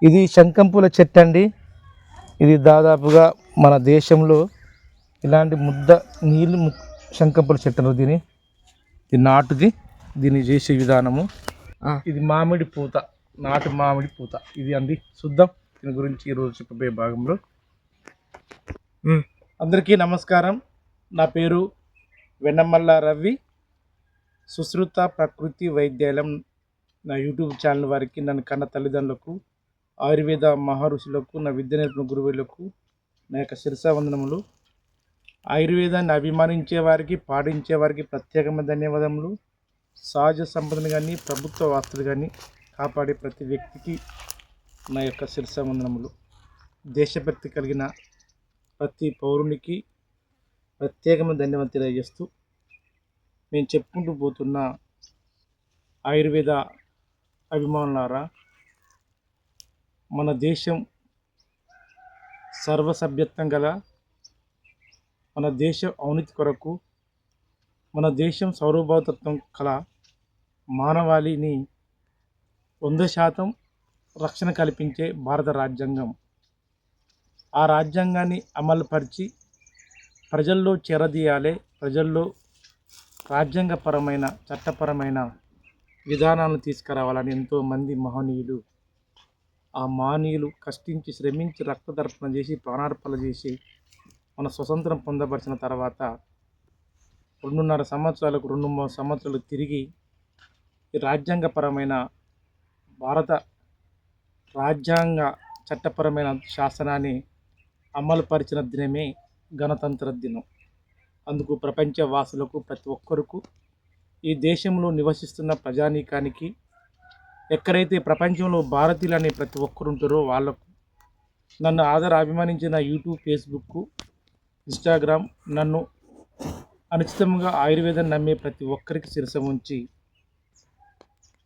ఇది శంఖంపూల చెట్టు అండి. ఇది దాదాపుగా మన దేశంలో ఇలాంటి ముద్ద నీళ్ళు శంఖంపూల చెట్టు అన్నారు దీని. ఇది నాటుది. దీన్ని చేసే విధానము ఇది మామిడి పూత, నాటు మామిడి పూత ఇది అండి. చూద్దాం దీని గురించి ఈరోజు చెప్పబోయే భాగంలో. అందరికీ నమస్కారం. నా పేరు వెన్నమల్ల రవి. సుశ్రుత ప్రకృతి వైద్యాలయం నా యూట్యూబ్ ఛానల్ వారికి, నన్ను కన్న తల్లిదండ్రులకు, ఆయుర్వేద మహర్షులకు, నా విద్య నేర్పిన గురువులకు నా యొక్క శిరసావందనములు. ఆయుర్వేదాన్ని అభిమానించే వారికి, పాటించే వారికి ప్రత్యేకమైన ధన్యవాదములు. సహజ సంపదను కానీ, ప్రభుత్వ వాస్తులు కానీ కాపాడే ప్రతి వ్యక్తికి నా యొక్క శిరసావందనములు. దేశభక్తి కలిగిన ప్రతి పౌరునికి ప్రత్యేకమైన ధన్యవాదాలు తెలియజేస్తూ, నేను చెప్పుకుంటూ పోతున్న ఆయుర్వేద అభిమానులారా, మన దేశం సర్వసభ్యత్వం గల, మన దేశం అవినీతి కొరకు, మన దేశం సౌరభావతత్వం కల మానవాళిని 100% రక్షణ కల్పించే భారత రాజ్యాంగం. ఆ రాజ్యాంగాన్ని అమలుపరిచి ప్రజల్లో చేరదీయాలి. ప్రజల్లో రాజ్యాంగపరమైన, చట్టపరమైన విధానాలను తీసుకురావాలని ఎంతోమంది మహనీయులు, ఆ మహనీయులు కష్టించి, శ్రమించి, రక్తదర్పణ చేసి, ప్రాణార్పణ చేసి మన స్వతంత్రం పొందపరిచిన తర్వాత 2.5 సంవత్సరాలకు 2-3 సంవత్సరాలు తిరిగి ఈ రాజ్యాంగపరమైన భారత రాజ్యాంగ చట్టపరమైన శాసనాన్ని అమలుపరిచిన దినమే గణతంత్ర దినం. అందుకు ప్రపంచ వాసులకు, ప్రతి ఒక్కరికి, ఈ దేశంలో నివసిస్తున్న ప్రజానీకానికి, ఎక్కడైతే ప్రపంచంలో భారతీయులు అనే ప్రతి ఒక్కరు ఉంటారో వాళ్ళకు, నన్ను అభిమానించిన యూట్యూబ్, ఫేస్బుక్, ఇన్స్టాగ్రామ్, నన్ను అనుచితంగా ఆయుర్వేదం నమ్మే ప్రతి ఒక్కరికి శిరస ఉంచి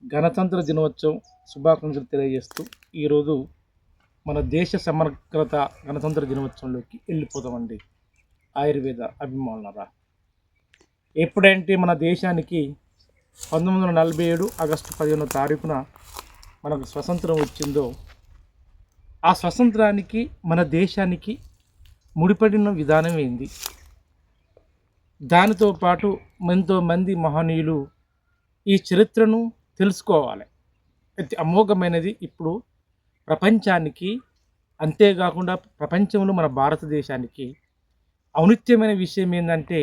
గణతంత్ర దినోత్సవం శుభాకాంక్షలు తెలియజేస్తూ, ఈరోజు మన దేశ సమగ్రత గణతంత్ర దినోత్సవంలోకి వెళ్ళిపోతామండి. ఆయుర్వేద అభిమానులారా, ఎప్పుడంటే మన దేశానికి 1947 ఆగస్టు 15వ తారీఖున మనకు స్వతంత్రం వచ్చిందో, ఆ స్వతంత్రానికి మన దేశానికి ముడిపడిన విధానం ఏంది? దానితో పాటు ఎంతోమంది మహనీయులు ఈ చరిత్రను తెలుసుకోవాలి. అతి అమోఘమైనది. ఇప్పుడు ప్రపంచానికి, అంతేకాకుండా ప్రపంచంలో మన భారతదేశానికి ఔన్నత్యమైన విషయం ఏంటంటే,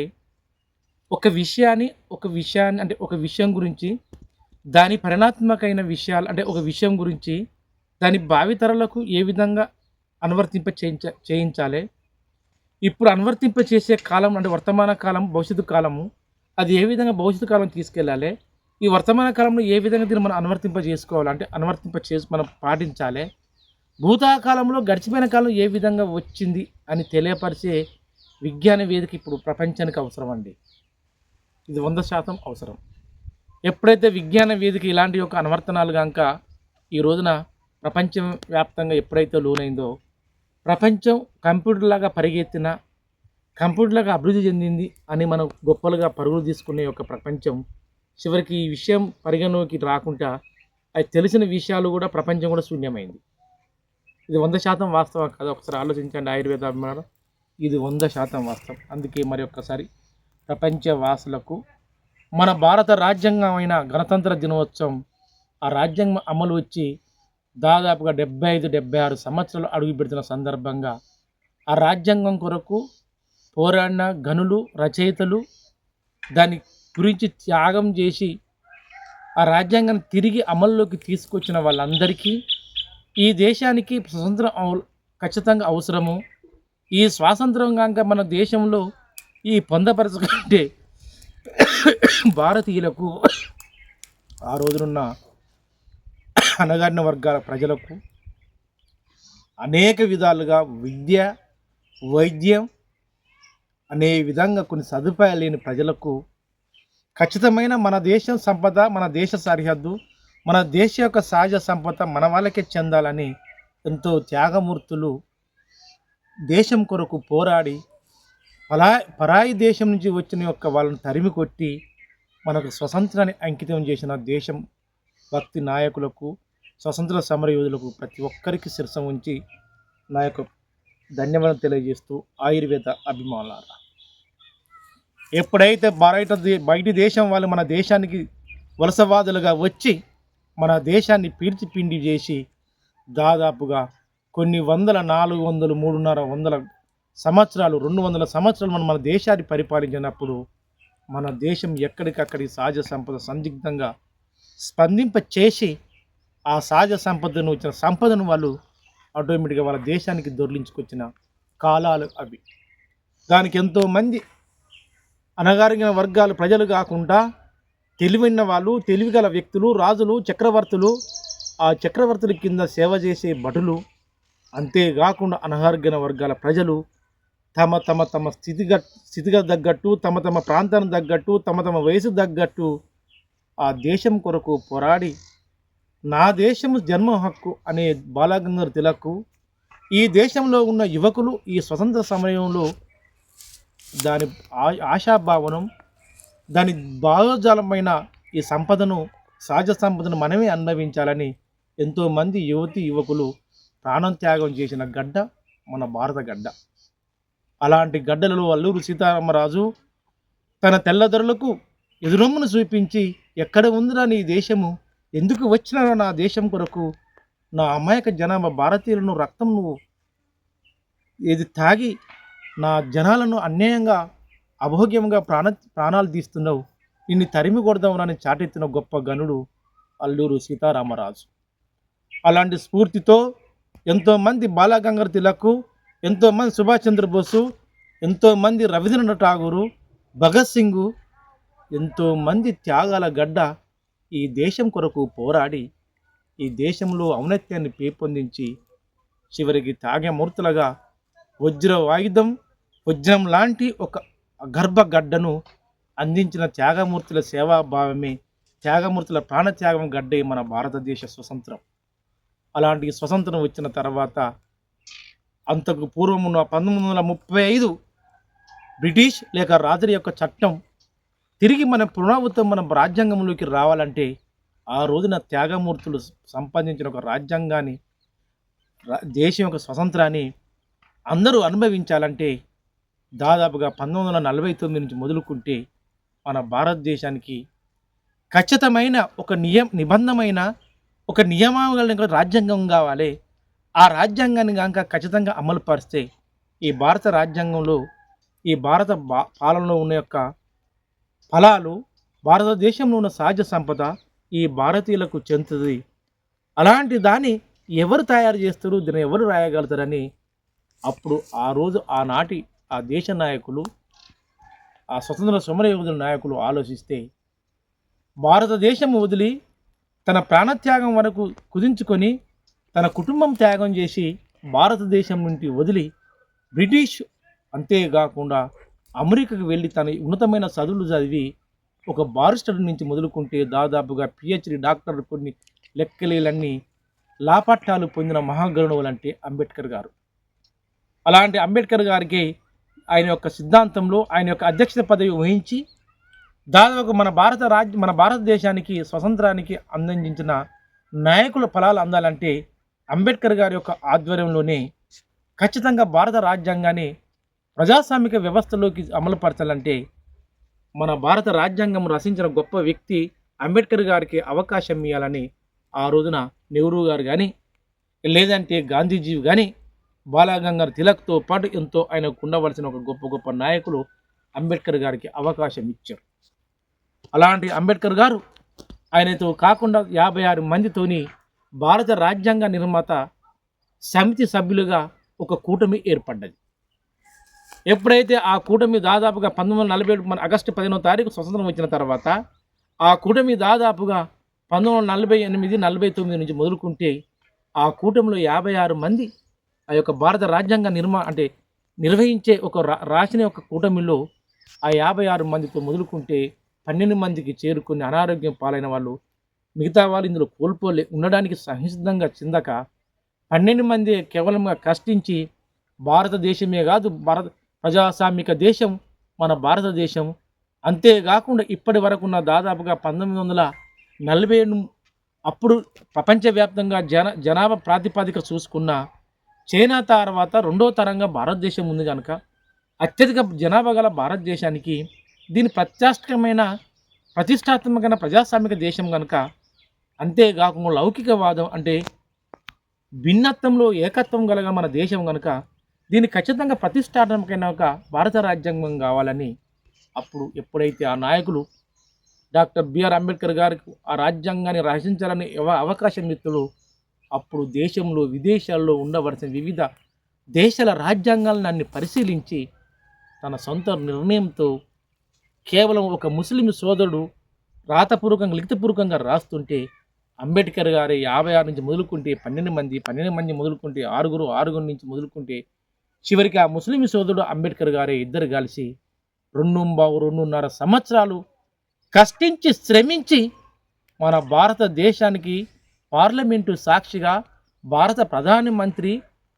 ఒక విషయాన్ని అంటే ఒక విషయం గురించి, దాని పరిణాత్మకమైన విషయాలు అంటే ఒక విషయం గురించి దాని భావితరాలకు ఏ విధంగా అనువర్తింప చేయించాలి, ఇప్పుడు అనువర్తింప చేసే కాలం అంటే వర్తమాన కాలం, భవిష్యత్తు కాలము, అది ఏ విధంగా భవిష్యత్తు కాలం తీసుకెళ్ళాలి, ఈ వర్తమాన కాలంలో ఏ విధంగా దీన్ని మనం అనువర్తింప చేసుకోవాలంటే మనం పాటించాలి, భూతకాలంలో గడిచిపోయిన కాలం ఏ విధంగా వచ్చింది అని తెలియపరిచే విజ్ఞాన వేదిక ఇప్పుడు ప్రపంచానికి అవసరం అండి. ఇది 100% అవసరం. ఎప్పుడైతే విజ్ఞాన వేదిక ఇలాంటి యొక్క అనువర్తనాలు కనుక ఈ రోజున ప్రపంచం వ్యాప్తంగా ఎప్పుడైతే లోనైందో, ప్రపంచం కంప్యూటర్లాగా పరిగెత్తిన, కంప్యూటర్లాగా అభివృద్ధి చెందింది అని మనం గొప్పలుగా పరుగులు తీసుకునే యొక్క ప్రపంచం చివరికి ఈ విషయం పరిగణలోకి రాకుండా అది తెలిసిన విషయాలు కూడా ప్రపంచం కూడా శూన్యమైంది. ఇది 100% వాస్తవం కదా? ఒకసారి ఆలోచించండి ఆయుర్వేద అభిమానం. ఇది 100% వాస్తవం. అందుకే మరి ఒక్కసారి ప్రపంచ వాసులకు మన భారత రాజ్యాంగమైన గణతంత్ర దినోత్సవం, ఆ రాజ్యాంగం అమలు వచ్చి దాదాపుగా 75-76 సంవత్సరాలు అడుగు పెడుతున్న సందర్భంగా, ఆ రాజ్యాంగం కొరకు పోరాడిన గనులు, రచయితలు, దాని గురించి త్యాగం చేసి ఆ రాజ్యాంగాన్ని తిరిగి అమల్లోకి తీసుకొచ్చిన వాళ్ళందరికీ, ఈ దేశానికి స్వతంత్రం ఖచ్చితంగా అవసరము. ఈ స్వాతంత్రం కనుక మన దేశంలో ఈ పొందపరచుకుంటే భారతీయులకు, ఆ రోజునున్న అణగారిన వర్గాల ప్రజలకు అనేక విధాలుగా విద్య, వైద్యం అనే విధంగా కొన్ని సదుపాయాలు లేని ప్రజలకు ఖచ్చితమైన మన దేశం సంపద, మన దేశ సరిహద్దు, మన దేశ యొక్క సహజ సంపద మన వాళ్ళకే చెందాలని ఎంతో త్యాగమూర్తులు దేశం కొరకు పోరాడి పరాయి దేశం నుంచి వచ్చిన యొక్క వాళ్ళని తరిమి కొట్టి మనకు స్వతంత్రాన్ని అంకితం చేసిన దేశం భక్తి నాయకులకు, స్వతంత్ర సమరయోధులకు ప్రతి ఒక్కరికి శిరస ఉంచి నా యొక్క ధన్యవాదాలు తెలియజేస్తూ ఆయుర్వేద అభిమానులారా, ఎప్పుడైతే బయటి దేశం వాళ్ళు మన దేశానికి వలసవాదులుగా వచ్చి మన దేశాన్ని పీల్చిపిండి చేసి దాదాపుగా కొన్ని వందల 400 350 సంవత్సరాలు 200 సంవత్సరాలు మన దేశాన్ని పరిపాలించినప్పుడు మన దేశం ఎక్కడికక్కడి సహజ సంపద సందిగ్ధంగా స్పందింప చేసి ఆ సహజ సంపదను వాళ్ళు ఆటోమేటిక్గా వాళ్ళ దేశానికి దొర్లించుకొచ్చిన కాలాలు అవి. దానికి ఎంతోమంది అణగారిన వర్గాలు ప్రజలు కాకుండా తెలివైన వాళ్ళు, తెలివిగల వ్యక్తులు, రాజులు, చక్రవర్తులు, ఆ చక్రవర్తుల కింద సేవ చేసే భటులు, అంతేకాకుండా అణగారిన వర్గాల ప్రజలు తమ తమ తమ స్థితిగా తగ్గట్టు, తమ తమ ప్రాంతానికి తగ్గట్టు, తమ తమ వయసు తగ్గట్టు ఆ దేశం కొరకు పోరాడి నా దేశము జన్మ హక్కు అనే బాలగంగాధర తిలక్ ఈ దేశంలో ఉన్న యువకులు ఈ స్వతంత్ర సమయంలో దాని ఆశాభావనం, దాని భావజాలమైన ఈ సంపదను, సహజ సంపదను మనమే అనుభవించాలని ఎంతోమంది యువకులు ప్రాణం త్యాగం చేసిన గడ్డ మన భారత గడ్డ. అలాంటి గడ్డలలో అల్లూరు సీతారామరాజు తన తెల్లదొరలకు ఎదురొమ్మను చూపించి, ఎక్కడ ఉందిరా నీ దేశము, ఎందుకు వచ్చినారో నా దేశం కొరకు, నా అమాయక జనాభా భారతీయులను రక్తం నువ్వు ఏది తాగి నా జనాలను అన్యాయంగా అభోగ్యంగా ప్రాణాలు తీస్తున్నావు, నిన్ను తరిమి కొడదామని చాటెత్తిన గొప్ప గనుడు అల్లూరు సీతారామరాజు. అలాంటి స్ఫూర్తితో ఎంతోమంది బాలగంగాధర తిలక్, ఎంతోమంది సుభాష్ చంద్రబోసు, ఎంతోమంది రవీంద్రనాథ్ ఠాగూరు, భగత్ సింగ్, ఎంతోమంది త్యాగాల గడ్డ ఈ దేశం కొరకు పోరాడి ఈ దేశంలో ఔన్నత్యాన్ని పెంపొందించి చివరికి త్యాగమూర్తులుగా వజ్రం లాంటి ఒక గర్భగడ్డను అందించిన త్యాగమూర్తుల సేవాభావమే, త్యాగమూర్తుల ప్రాణత్యాగం గడ్డే మన భారతదేశ స్వతంత్రం. అలాంటి స్వతంత్రం వచ్చిన తర్వాత అంతకు పూర్వం ఉన్న 1935 బ్రిటిష్ లేక రాజుల యొక్క చట్టం తిరిగి మన పునరావృతం మన రాజ్యాంగంలోకి రావాలంటే ఆ రోజున త్యాగమూర్తులు సంపాదించిన ఒక రాజ్యాంగాన్ని, దేశం యొక్క స్వతంత్రాన్ని అందరూ అనుభవించాలంటే దాదాపుగా 1949 నుంచి మొదలుకుంటే మన భారతదేశానికి ఖచ్చితమైన ఒక నిబంధమైన ఒక నియమావళి రాజ్యాంగం కావాలి. ఆ రాజ్యాంగాన్ని కనుక ఖచ్చితంగా అమలు పరిస్తే ఈ భారత రాజ్యాంగంలో ఈ భారత పాలనలో ఉన్న యొక్క ఫలాలు, భారతదేశంలో ఉన్న సహజ సంపద ఈ భారతీయులకు చెందుతుంది. అలాంటి దాన్ని ఎవరు తయారు చేస్తారు, దీన్ని ఎవరు రాయగలుగుతారని అప్పుడు ఆ రోజు ఆనాటి ఆ దేశ నాయకులు, ఆ స్వతంత్ర సమరయోధుల నాయకులు ఆలోచిస్తే భారతదేశం వదిలి తన ప్రాణత్యాగం వరకు కుదించుకొని తన కుటుంబం త్యాగం చేసి భారతదేశం నుండి వదిలి బ్రిటిష్ అంతేకాకుండా అమెరికాకు వెళ్ళి తన ఉన్నతమైన చదువులు చదివి ఒక బారిస్టర్ నుంచి మొదలుకుంటే దాదాపుగా పిహెచ్డి డాక్టర్ కొన్ని లెక్కలేలన్నీ లాపట్టాలు పొందిన మహాగరుణువులంటే అంబేద్కర్ గారు. అలాంటి అంబేద్కర్ గారికి ఆయన యొక్క సిద్ధాంతంలో ఆయన యొక్క అధ్యక్షత పదవి వహించి దాదాపు మన భారతదేశానికి స్వతంత్రానికి అందించిన నాయకుల ఫలాలు అందాలంటే అంబేద్కర్ గారి యొక్క ఆధ్వర్యంలోనే ఖచ్చితంగా భారత రాజ్యాంగాన్ని ప్రజాస్వామిక వ్యవస్థలోకి అమలుపరచాలంటే మన భారత రాజ్యాంగం రచించిన గొప్ప వ్యక్తి అంబేద్కర్ గారికి అవకాశం ఇవ్వాలని ఆ రోజున నెహ్రూ గారు కానీ లేదంటే గాంధీజీ కానీ బాలగంగాధర తిలక్తో పాటు ఎంతో ఆయనకు ఉండవలసిన ఒక గొప్ప గొప్ప నాయకులు అంబేద్కర్ గారికి అవకాశం ఇచ్చారు. అలాంటి అంబేద్కర్ గారు ఆయనతో కాకుండా 56 మందితోని భారత రాజ్యాంగ నిర్మాత సమితి సభ్యులుగా ఒక కూటమి ఏర్పడ్డది. ఎప్పుడైతే ఆ కూటమి దాదాపుగా 1947 మన ఆగస్టు 15వ తారీఖు స్వతంత్రం వచ్చిన తర్వాత ఆ కూటమి దాదాపుగా 1948-49 నుంచి మొదలుకుంటే ఆ కూటమిలో 56 మంది ఆ యొక్క భారత రాజ్యాంగ నిర్వహించే ఒక రాసిన ఒక కూటమిలో ఆ 56 మందితో మొదలుకుంటే 12 మందికి చేరుకుని అనారోగ్యం పాలైన వాళ్ళు, మిగతా వాళ్ళు ఇందులో ఉండడానికి సహితంగా చెందక 12 మంది కేవలంగా కష్టించి భారతదేశమే కాదు ప్రజాస్వామిక దేశం మన భారతదేశం, అంతేకాకుండా ఇప్పటి వరకు ఉన్న దాదాపుగా 1947 అప్పుడు ప్రపంచవ్యాప్తంగా జనాభా ప్రాతిపదిక చూసుకున్న చైనా తర్వాత రెండో తరంగా భారతదేశం ఉంది కనుక అత్యధిక జనాభా గల భారతదేశానికి దీని ప్రతిష్టాత్మకమైన ప్రజాస్వామిక దేశం కనుక, అంతేకాకుండా లౌకికవాదం అంటే భిన్నత్వంలో ఏకత్వం గలగ మన దేశం కనుక దీన్ని ఖచ్చితంగా ప్రతిష్టాత్మకమైన ఒక భారత రాజ్యాంగం కావాలని అప్పుడు ఎప్పుడైతే ఆ నాయకులు డాక్టర్ బిఆర్ అంబేద్కర్ గారికి ఆ రాజ్యాంగాన్ని రచించాలని అవకాశం ఇస్తుడు, అప్పుడు దేశంలో విదేశాల్లో ఉండవలసిన వివిధ దేశాల రాజ్యాంగాలను అన్ని పరిశీలించి తన సొంత నిర్ణయంతో కేవలం ఒక ముస్లిం సోదరుడు రాతపూర్వకంగా లిఖితపూర్వకంగా రాస్తుంటే అంబేద్కర్ గారి 56 నుంచి మొదలుకుంటే 12 మంది మొదలుకుంటే ఆరుగురు నుంచి మొదలుకుంటే చివరికి ఆ ముస్లిం సోదరుడు అంబేద్కర్ గారే ఇద్దరు కలిసి 2.5 సంవత్సరాలు కష్టించి శ్రమించి మన భారతదేశానికి పార్లమెంటు సాక్షిగా భారత ప్రధానమంత్రి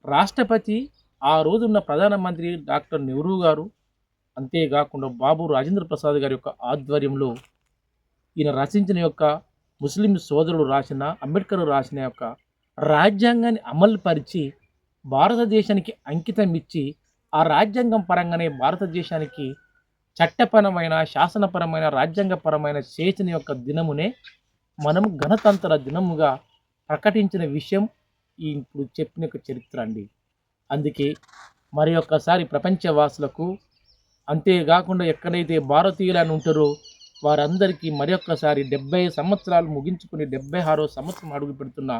రాష్ట్రపతి ఆ రోజున్న ప్రధానమంత్రి డాక్టర్ నెహ్రూ గారు, అంతేకాకుండా బాబు రాజేంద్ర ప్రసాద్ గారి యొక్క ఆధ్వర్యంలో ఈయన రచించిన యొక్క ముస్లిం సోదరుడు రాసిన అంబేద్కర్ రాసిన యొక్క రాజ్యాంగాన్ని అమలుపరిచి భారతదేశానికి అంకితం ఇచ్చి ఆ రాజ్యాంగం పరంగానే భారతదేశానికి చట్టపరమైన శాసనపరమైన రాజ్యాంగపరమైన చేసిన యొక్క దినమునే మనం గణతంత్ర దినముగా ప్రకటించిన విషయం ఈ ఇప్పుడు చెప్పిన యొక్క చరిత్ర అండి. అందుకే మరి ఒక్కసారి ప్రపంచవాసులకు, అంతేకాకుండా ఎక్కడైతే భారతీయులని ఉంటారో వారందరికీ మరి ఒక్కసారి 70 సంవత్సరాలు ముగించుకుని 76వ సంవత్సరం అడుగు పెడుతున్న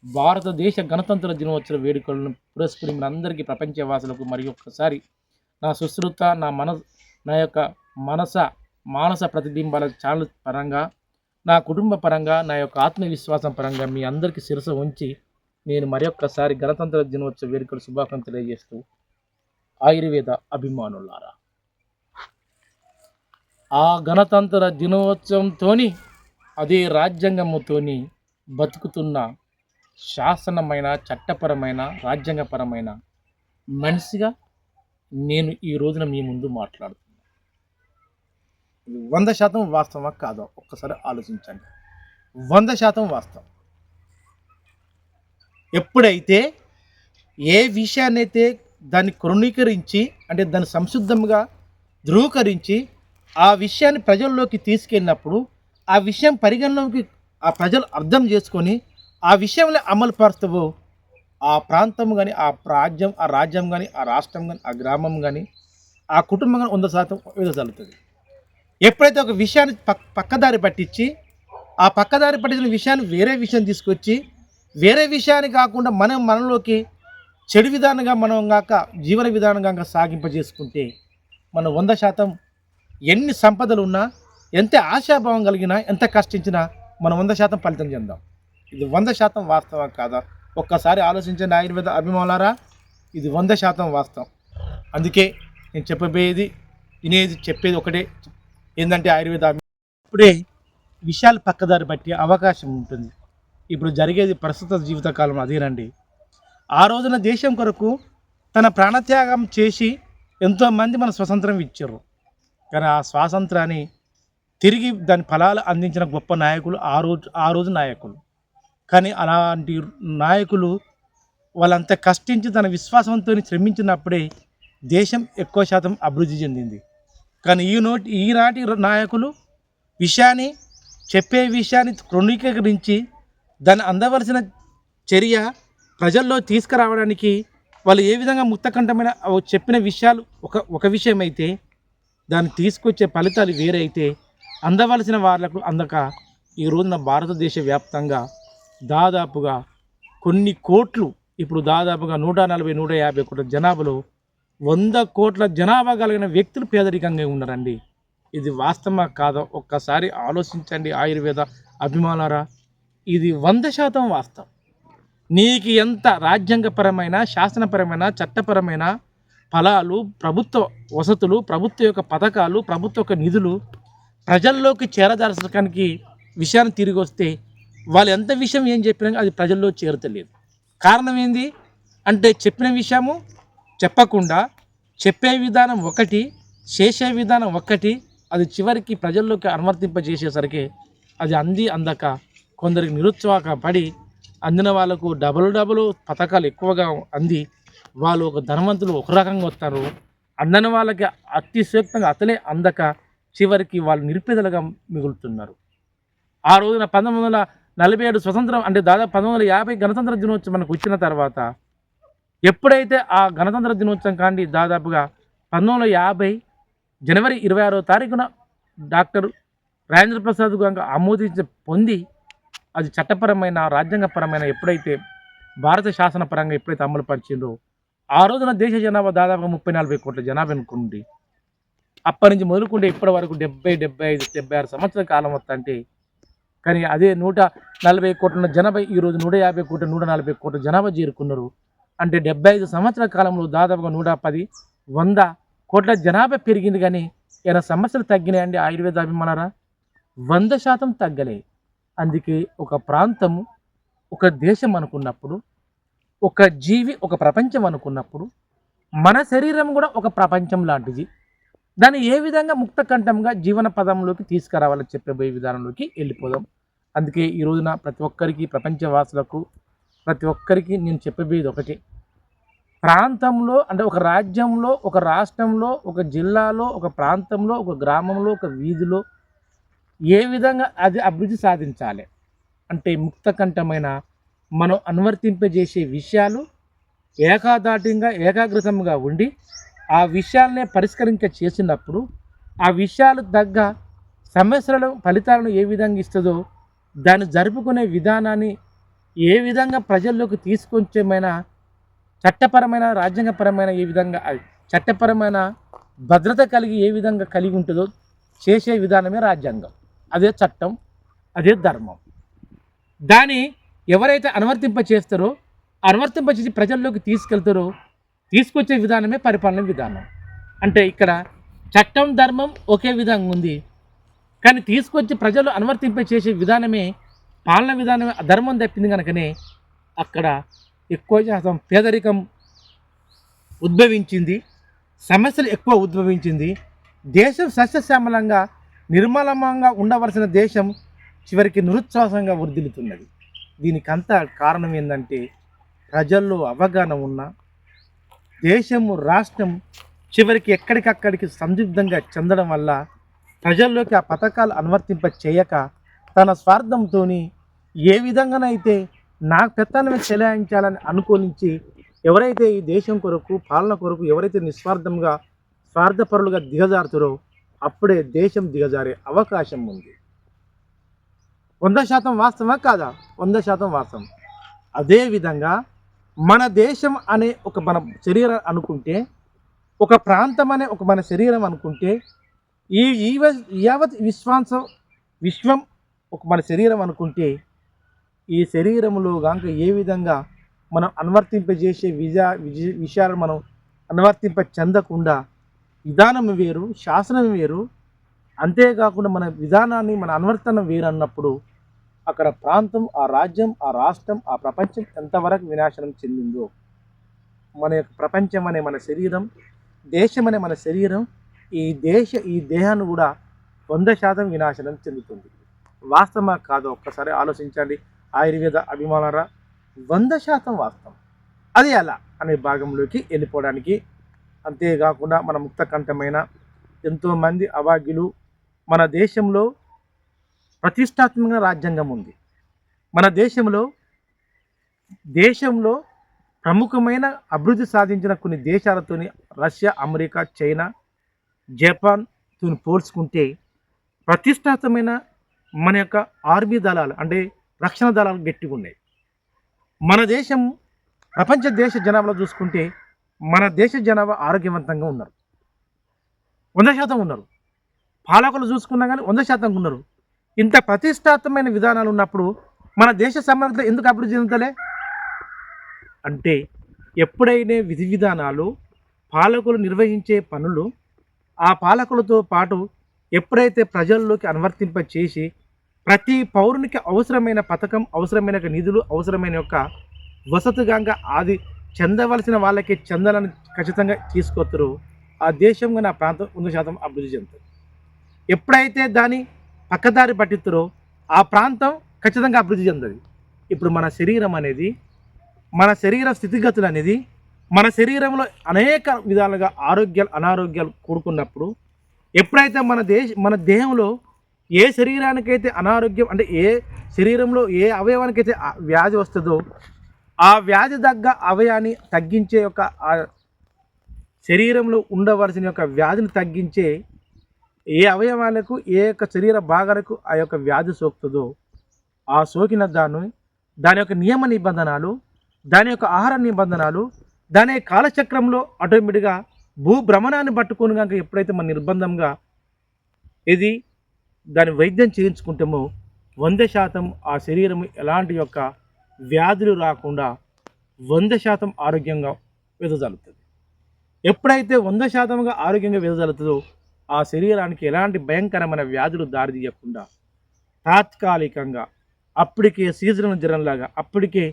భారతదేశ గణతంత్ర దినోత్సవ వేడుకలను పురస్కరి మనందరికీ ప్రపంచవాసులకు మరి ఒక్కసారి నా సుశ్రుత నా యొక్క మానస ప్రతిబింబాల ఛానల్ పరంగా, నా కుటుంబ పరంగా, నా యొక్క ఆత్మవిశ్వాసం పరంగా మీ అందరికీ శిరస ఉంచి నేను మరొక్కసారి గణతంత్ర దినోత్సవ వేడుకలు శుభాకాంక్షలు తెలియజేస్తూ, ఆయుర్వేద అభిమానులారా, ఆ గణతంత్ర దినోత్సవంతోని అదే రాజ్యాంగముతోని బతుకుతున్న శాసనమైన చట్టపరమైన రాజ్యాంగపరమైన మనిషిగా నేను ఈ రోజున మీ ముందు మాట్లాడుతున్నాను. 100% వాస్తవమా కాదో ఒక్కసారి ఆలోచించండి. 100% వాస్తవం. ఎప్పుడైతే ఏ విషయాన్నైతే దాన్ని క్రోణీకరించి అంటే దాన్ని సంశుద్ధంగా ధృవీకరించి ఆ విషయాన్ని ప్రజల్లోకి తీసుకెళ్ళినప్పుడు ఆ విషయం పరిగణలోకి ఆ ప్రజలు అర్థం చేసుకొని ఆ విషయంలో అమలు పరుస్తావో ఆ ప్రాంతం కానీ ఆ రాజ్యం కానీ ఆ రాష్ట్రం కానీ ఆ గ్రామం కానీ ఆ కుటుంబం కానీ 100% ఎదగలుగుతుంది. ఎప్పుడైతే ఒక విషయాన్ని పక్కదారి పట్టించి ఆ పక్కదారి పట్టించిన విషయాన్ని వేరే విషయం తీసుకొచ్చి వేరే విషయాన్ని కాకుండా మనలోకి చెడు విధానంగా మనం కాక జీవన విధానంగా సాగింపజేసుకుంటే మనం 100% ఎన్ని సంపదలు ఉన్నా, ఎంత ఆశాభావం కలిగినా, ఎంత కష్టించినా మనం 100% ఫలితం చెందాం. ఇది 100% వాస్తవం కాదా ఒక్కసారి ఆలోచించండి ఆయుర్వేద అభిమానులారా. ఇది 100% వాస్తవం. అందుకే నేను చెప్పేది ఒకటే ఏంటంటే ఆయుర్వేద ఇప్పుడే విషయాలు పక్కదారి పట్టే అవకాశం ఉంటుంది. ఇప్పుడు జరిగేది ప్రస్తుత జీవితకాలం అదేనండి. ఆ రోజున దేశం కొరకు తన ప్రాణత్యాగం చేసి ఎంతోమంది మన స్వతంత్రం ఇచ్చారు. కానీ ఆ స్వాతంత్రాన్ని తిరిగి దాని ఫలాలు అందించిన గొప్ప నాయకులు ఆ రోజు నాయకులు. కానీ అలాంటి నాయకులు వాళ్ళంతా కష్టించి తన విశ్వాసంతో శ్రమించినప్పుడే దేశం ఎక్కువ శాతం అభివృద్ధి చెందింది. కానీ ఈనాటి నాయకులు చెప్పే విషయాన్ని క్రోణీకరించి దాన్ని అందవలసిన చర్య ప్రజల్లో తీసుకురావడానికి వాళ్ళు ఏ విధంగా ముక్తకంఠమైన చెప్పిన విషయాలు ఒక విషయం అయితే దాన్ని తీసుకొచ్చే ఫలితాలు వేరే అయితే అందవలసిన వాళ్ళకు అందక ఈ రోజున భారతదేశ వ్యాప్తంగా దాదాపుగా కొన్ని కోట్లు, ఇప్పుడు దాదాపుగా 140-150 కోట్ల జనాభాలో 100 కోట్ల జనాభా కలిగిన వ్యక్తులు పేదరికంగా ఉన్నారండి. ఇది వాస్తవమా కాదో ఒక్కసారి ఆలోచించండి ఆయుర్వేద అభిమానులారా. ఇది 100% వాస్తవం. నీకు ఎంత రాజ్యాంగపరమైన, శాసనపరమైన, చట్టపరమైన ఫలాలు, ప్రభుత్వ వసతులు, ప్రభుత్వ యొక్క పథకాలు, ప్రభుత్వ యొక్క నిధులు ప్రజల్లోకి చేరదర్శకానికి విషయాన్ని తిరిగి వస్తే వాళ్ళు ఎంత విషయం ఏం చెప్పినా అది ప్రజల్లో చేరతలేదు. కారణం ఏంది అంటే చెప్పిన విషయము చెప్పకుండా చెప్పే విధానం ఒకటి, చేసే విధానం ఒకటి, అది చివరికి ప్రజల్లోకి అనువర్తింపజేసేసరికి అది అందక కొందరికి నిరుత్సాహ పడి అందిన వాళ్ళకు డబుల్ పథకాలు ఎక్కువగా అంది వాళ్ళు ఒక ధనవంతులు ఒక రకంగా వస్తారు. అందని వాళ్ళకి అతిశయోక్తంగా అతలే అందక చివరికి వాళ్ళు నిరుపేదలుగా మిగులుతున్నారు. ఆ రోజున 1947 స్వతంత్రం అంటే దాదాపు 1950 గణతంత్ర దినోత్సవం మనకు వచ్చిన తర్వాత ఎప్పుడైతే ఆ గణతంత్ర దినోత్సవం కాండి దాదాపుగా 1950 జనవరి 26వ తారీఖున డాక్టర్ రాజేంద్ర ప్రసాద్ గారు పొంది అది చట్టపరమైన రాజ్యాంగపరమైన ఎప్పుడైతే భారత శాసనపరంగా ఎప్పుడైతే అమలు పరిచిందో ఆ రోజున దేశ జనాభా దాదాపుగా 30-40 కోట్ల జనాభా అనుకుంది. అప్పటి నుంచి మొదలుకుంటే ఇప్పటి వరకు 75-76 సంవత్సరాల కాలం వస్తుంటే కానీ అదే 140 కోట్ల జనాభా ఈరోజు 150 కోట్ల 140 కోట్ల జనాభా చేరుకున్నారు. అంటే 75 సంవత్సరాల కాలంలో దాదాపుగా 110-100 కోట్ల జనాభా పెరిగింది. కానీ ఏమైనా సమస్యలు తగ్గినాయండి ఆయుర్వేద అభిమానారా? 100% తగ్గలే. అందుకే ఒక ప్రాంతము ఒక దేశం అనుకున్నప్పుడు, ఒక జీవి ఒక ప్రపంచం అనుకున్నప్పుడు మన శరీరం కూడా ఒక ప్రపంచం లాంటిది. దాన్ని ఏ విధంగా ముక్తకంఠంగా జీవన పదంలోకి తీసుకురావాలని చెప్పబోయే విధానంలోకి వెళ్ళిపోదాం. అందుకే ఈ రోజున ప్రతి ఒక్కరికి ప్రపంచవాసులకు ప్రతి ఒక్కరికి నేను చెప్పబోయేది ఒకటే. ప్రాంతంలో అంటే ఒక రాజ్యంలో, ఒక రాష్ట్రంలో, ఒక జిల్లాలో, ఒక ప్రాంతంలో, ఒక గ్రామంలో, ఒక వీధిలో ఏ విధంగా అది అభివృద్ధి సాధించాలి అంటే ముక్తకంఠమైన మనం అనువర్తింపజేసే విషయాలు ఏకాదాటిగా ఏకాగ్రతంగా ఉండి ఆ విషయాలనే పరిష్కరించ చేసినప్పుడు ఆ విషయాలు తగ్గ సమస్యలను ఫలితాలను ఏ విధంగా ఇస్తుందో దాన్ని జరుపుకునే విధానాన్ని ఏ విధంగా ప్రజల్లోకి తీసుకొచ్చేమైన చట్టపరమైన రాజ్యాంగపరమైన ఏ విధంగా చట్టపరమైన భద్రత కలిగి ఏ విధంగా కలిగి ఉంటుందో చేసే విధానమే రాజ్యాంగం. అదే చట్టం, అదే ధర్మం. దాన్ని ఎవరైతే అనువర్తింప చేస్తారో అనువర్తింపచేసి ప్రజల్లోకి తీసుకెళ్తారో తీసుకొచ్చే విధానమే పరిపాలన విధానం. అంటే ఇక్కడ చట్టం ధర్మం ఒకే విధంగా ఉంది, కానీ తీసుకొచ్చి ప్రజలు అనువర్తింప చేసే విధానమే పాలన విధానమే ధర్మం తప్పింది కనుకనే అక్కడ ఎక్కువ శాతం పేదరికం ఉద్భవించింది, సమస్యలు ఎక్కువ ఉద్భవించింది. దేశం సస్యశ్యామలంగా నిర్మలంగా ఉండవలసిన దేశం చివరికి నిరుత్సాహంగా వర్ధిల్లుతున్నది. దీనికంతా కారణం ఏంటంటే ప్రజల్లో అవగాహన ఉన్న దేశము రాష్ట్రం చివరికి ఎక్కడికక్కడికి సందిగ్ధంగా చెందడం వల్ల ప్రజల్లోకి ఆ పథకాలు అనువర్తింప చేయక తన స్వార్థంతో ఏ విధంగానైతే నాకు పెత్తనమే చెలాయించాలని అనుకోనించి ఎవరైతే ఈ దేశం కొరకు పాలన కొరకు ఎవరైతే నిస్వార్థంగా స్వార్థపరులుగా దిగజారుతారో అప్పుడే దేశం దిగజారే అవకాశం ఉంది. 100% వాస్తవమా కాదా? 100% వాస్తవం. అదేవిధంగా మన దేశం అనే ఒక మన శరీరం అనుకుంటే, ఒక ప్రాంతం అనే ఒక మన శరీరం అనుకుంటే, ఈ యావత్ విశ్వం ఒక మన శరీరం అనుకుంటే, ఈ శరీరంలో కనుక ఏ విధంగా మనం అనువర్తింపజేసే విషయాలను మనం అనువర్తింప చెందకుండా విధానం వేరు, శాసనం వేరు, అంతేకాకుండా మన విధానాన్ని మన అనువర్తనం వేరు అన్నప్పుడు అక్కడ ప్రాంతం, ఆ రాజ్యం, ఆ రాష్ట్రం, ఆ ప్రపంచం ఎంతవరకు వినాశనం చెందిందో మన యొక్క ప్రపంచం అనే మన శరీరం, దేశం అనే మన శరీరం, ఈ దేహాన్ని కూడా 100% వినాశనం చెందుతుంది. వాస్తవమా కాదో ఒక్కసారి ఆలోచించండి ఆయుర్వేద అభిమానులారా. 100% వాస్తవం. అది ఎలా అనే భాగంలోకి వెళ్ళిపోవడానికి, అంతేకాకుండా మన ముక్తకంఠమైన ఎంతోమంది అభాగ్యులు మన దేశంలో ప్రతిష్టాత్మక రాజ్యాంగం ఉంది. మన దేశంలో ప్రముఖమైన అభివృద్ధి సాధించిన కొన్ని దేశాలతోని రష్యా, అమెరికా, చైనా, జపాన్తో పోల్చుకుంటే ప్రతిష్టాత్మకమైన మన యొక్క ఆర్మీ దళాలు అంటే రక్షణ దళాలు గట్టిగా ఉన్నాయి. మన దేశం ప్రపంచ దేశ జనాభాలో చూసుకుంటే మన దేశ జనాభా ఆరోగ్యవంతంగా ఉన్నారు, 100% ఉన్నారు. పాలకులు చూసుకున్నా కానీ 100% ఉన్నారు. ఇంత ప్రతిష్టాత్మకమైన విధానాలు ఉన్నప్పుడు మన దేశ సమగ్రత ఎందుకు అభివృద్ధి చెందుతలే అంటే ఎప్పుడైనా విధి విధానాలు పాలకులు నిర్వహించే పనులు ఆ పాలకులతో పాటు ఎప్పుడైతే ప్రజల్లోకి అనువర్తింప చేసి ప్రతి పౌరునికి అవసరమైన పథకం, అవసరమైన నిధులు, అవసరమైన యొక్క వసతిగా అది చెందవలసిన వాళ్ళకి చెందాలని ఖచ్చితంగా తీసుకొస్తారు, ఆ దేశంగా నా ప్రాంతం 100% అభివృద్ధి చెందుతుంది. ఎప్పుడైతే దాని పక్కదారి పట్టిస్తారో ఆ ప్రాంతం ఖచ్చితంగా అభివృద్ధి చెందదు. ఇప్పుడు మన శరీరం అనేది, మన శరీర స్థితిగతులు అనేది, మన శరీరంలో అనేక విధాలుగా ఆరోగ్యాలు అనారోగ్యాలు కూడుకున్నప్పుడు ఎప్పుడైతే మన దేహంలో ఏ శరీరానికైతే అనారోగ్యం అంటే ఏ శరీరంలో ఏ అవయవానికైతే వ్యాధి వస్తుందో ఆ వ్యాధి తగ్గ అవయాన్ని తగ్గించే యొక్క ఆ శరీరంలో ఉండవలసిన యొక్క వ్యాధిని తగ్గించే ఏ అవయవాలకు ఏ యొక్క శరీర భాగాలకు ఆ యొక్క వ్యాధి సోకుతుందో ఆ సోకిన దాని యొక్క నియమ నిబంధనలు, దాని యొక్క ఆహార నిబంధనలు, దాని కాలచక్రంలో ఆటోమేటిక్గా భూభ్రమణాన్ని పట్టుకొని కనుక ఎప్పుడైతే మన నిర్బంధంగా ఇది దాని వైద్యం చేయించుకుంటామో 100% ఆ శరీరం ఎలాంటి యొక్క వ్యాధులు రాకుండా 100% ఆరోగ్యంగా వెదజల్లుతుంది. ఎప్పుడైతే 100%గా ఆరోగ్యంగా వెదజల్లుతుందో ఆ శరీరానికి ఎలాంటి భయంకరమైన వ్యాధులు దారితీయకుండా తాత్కాలికంగా అప్పటికే సీజనల్ జ్వరంలాగా అప్పటికే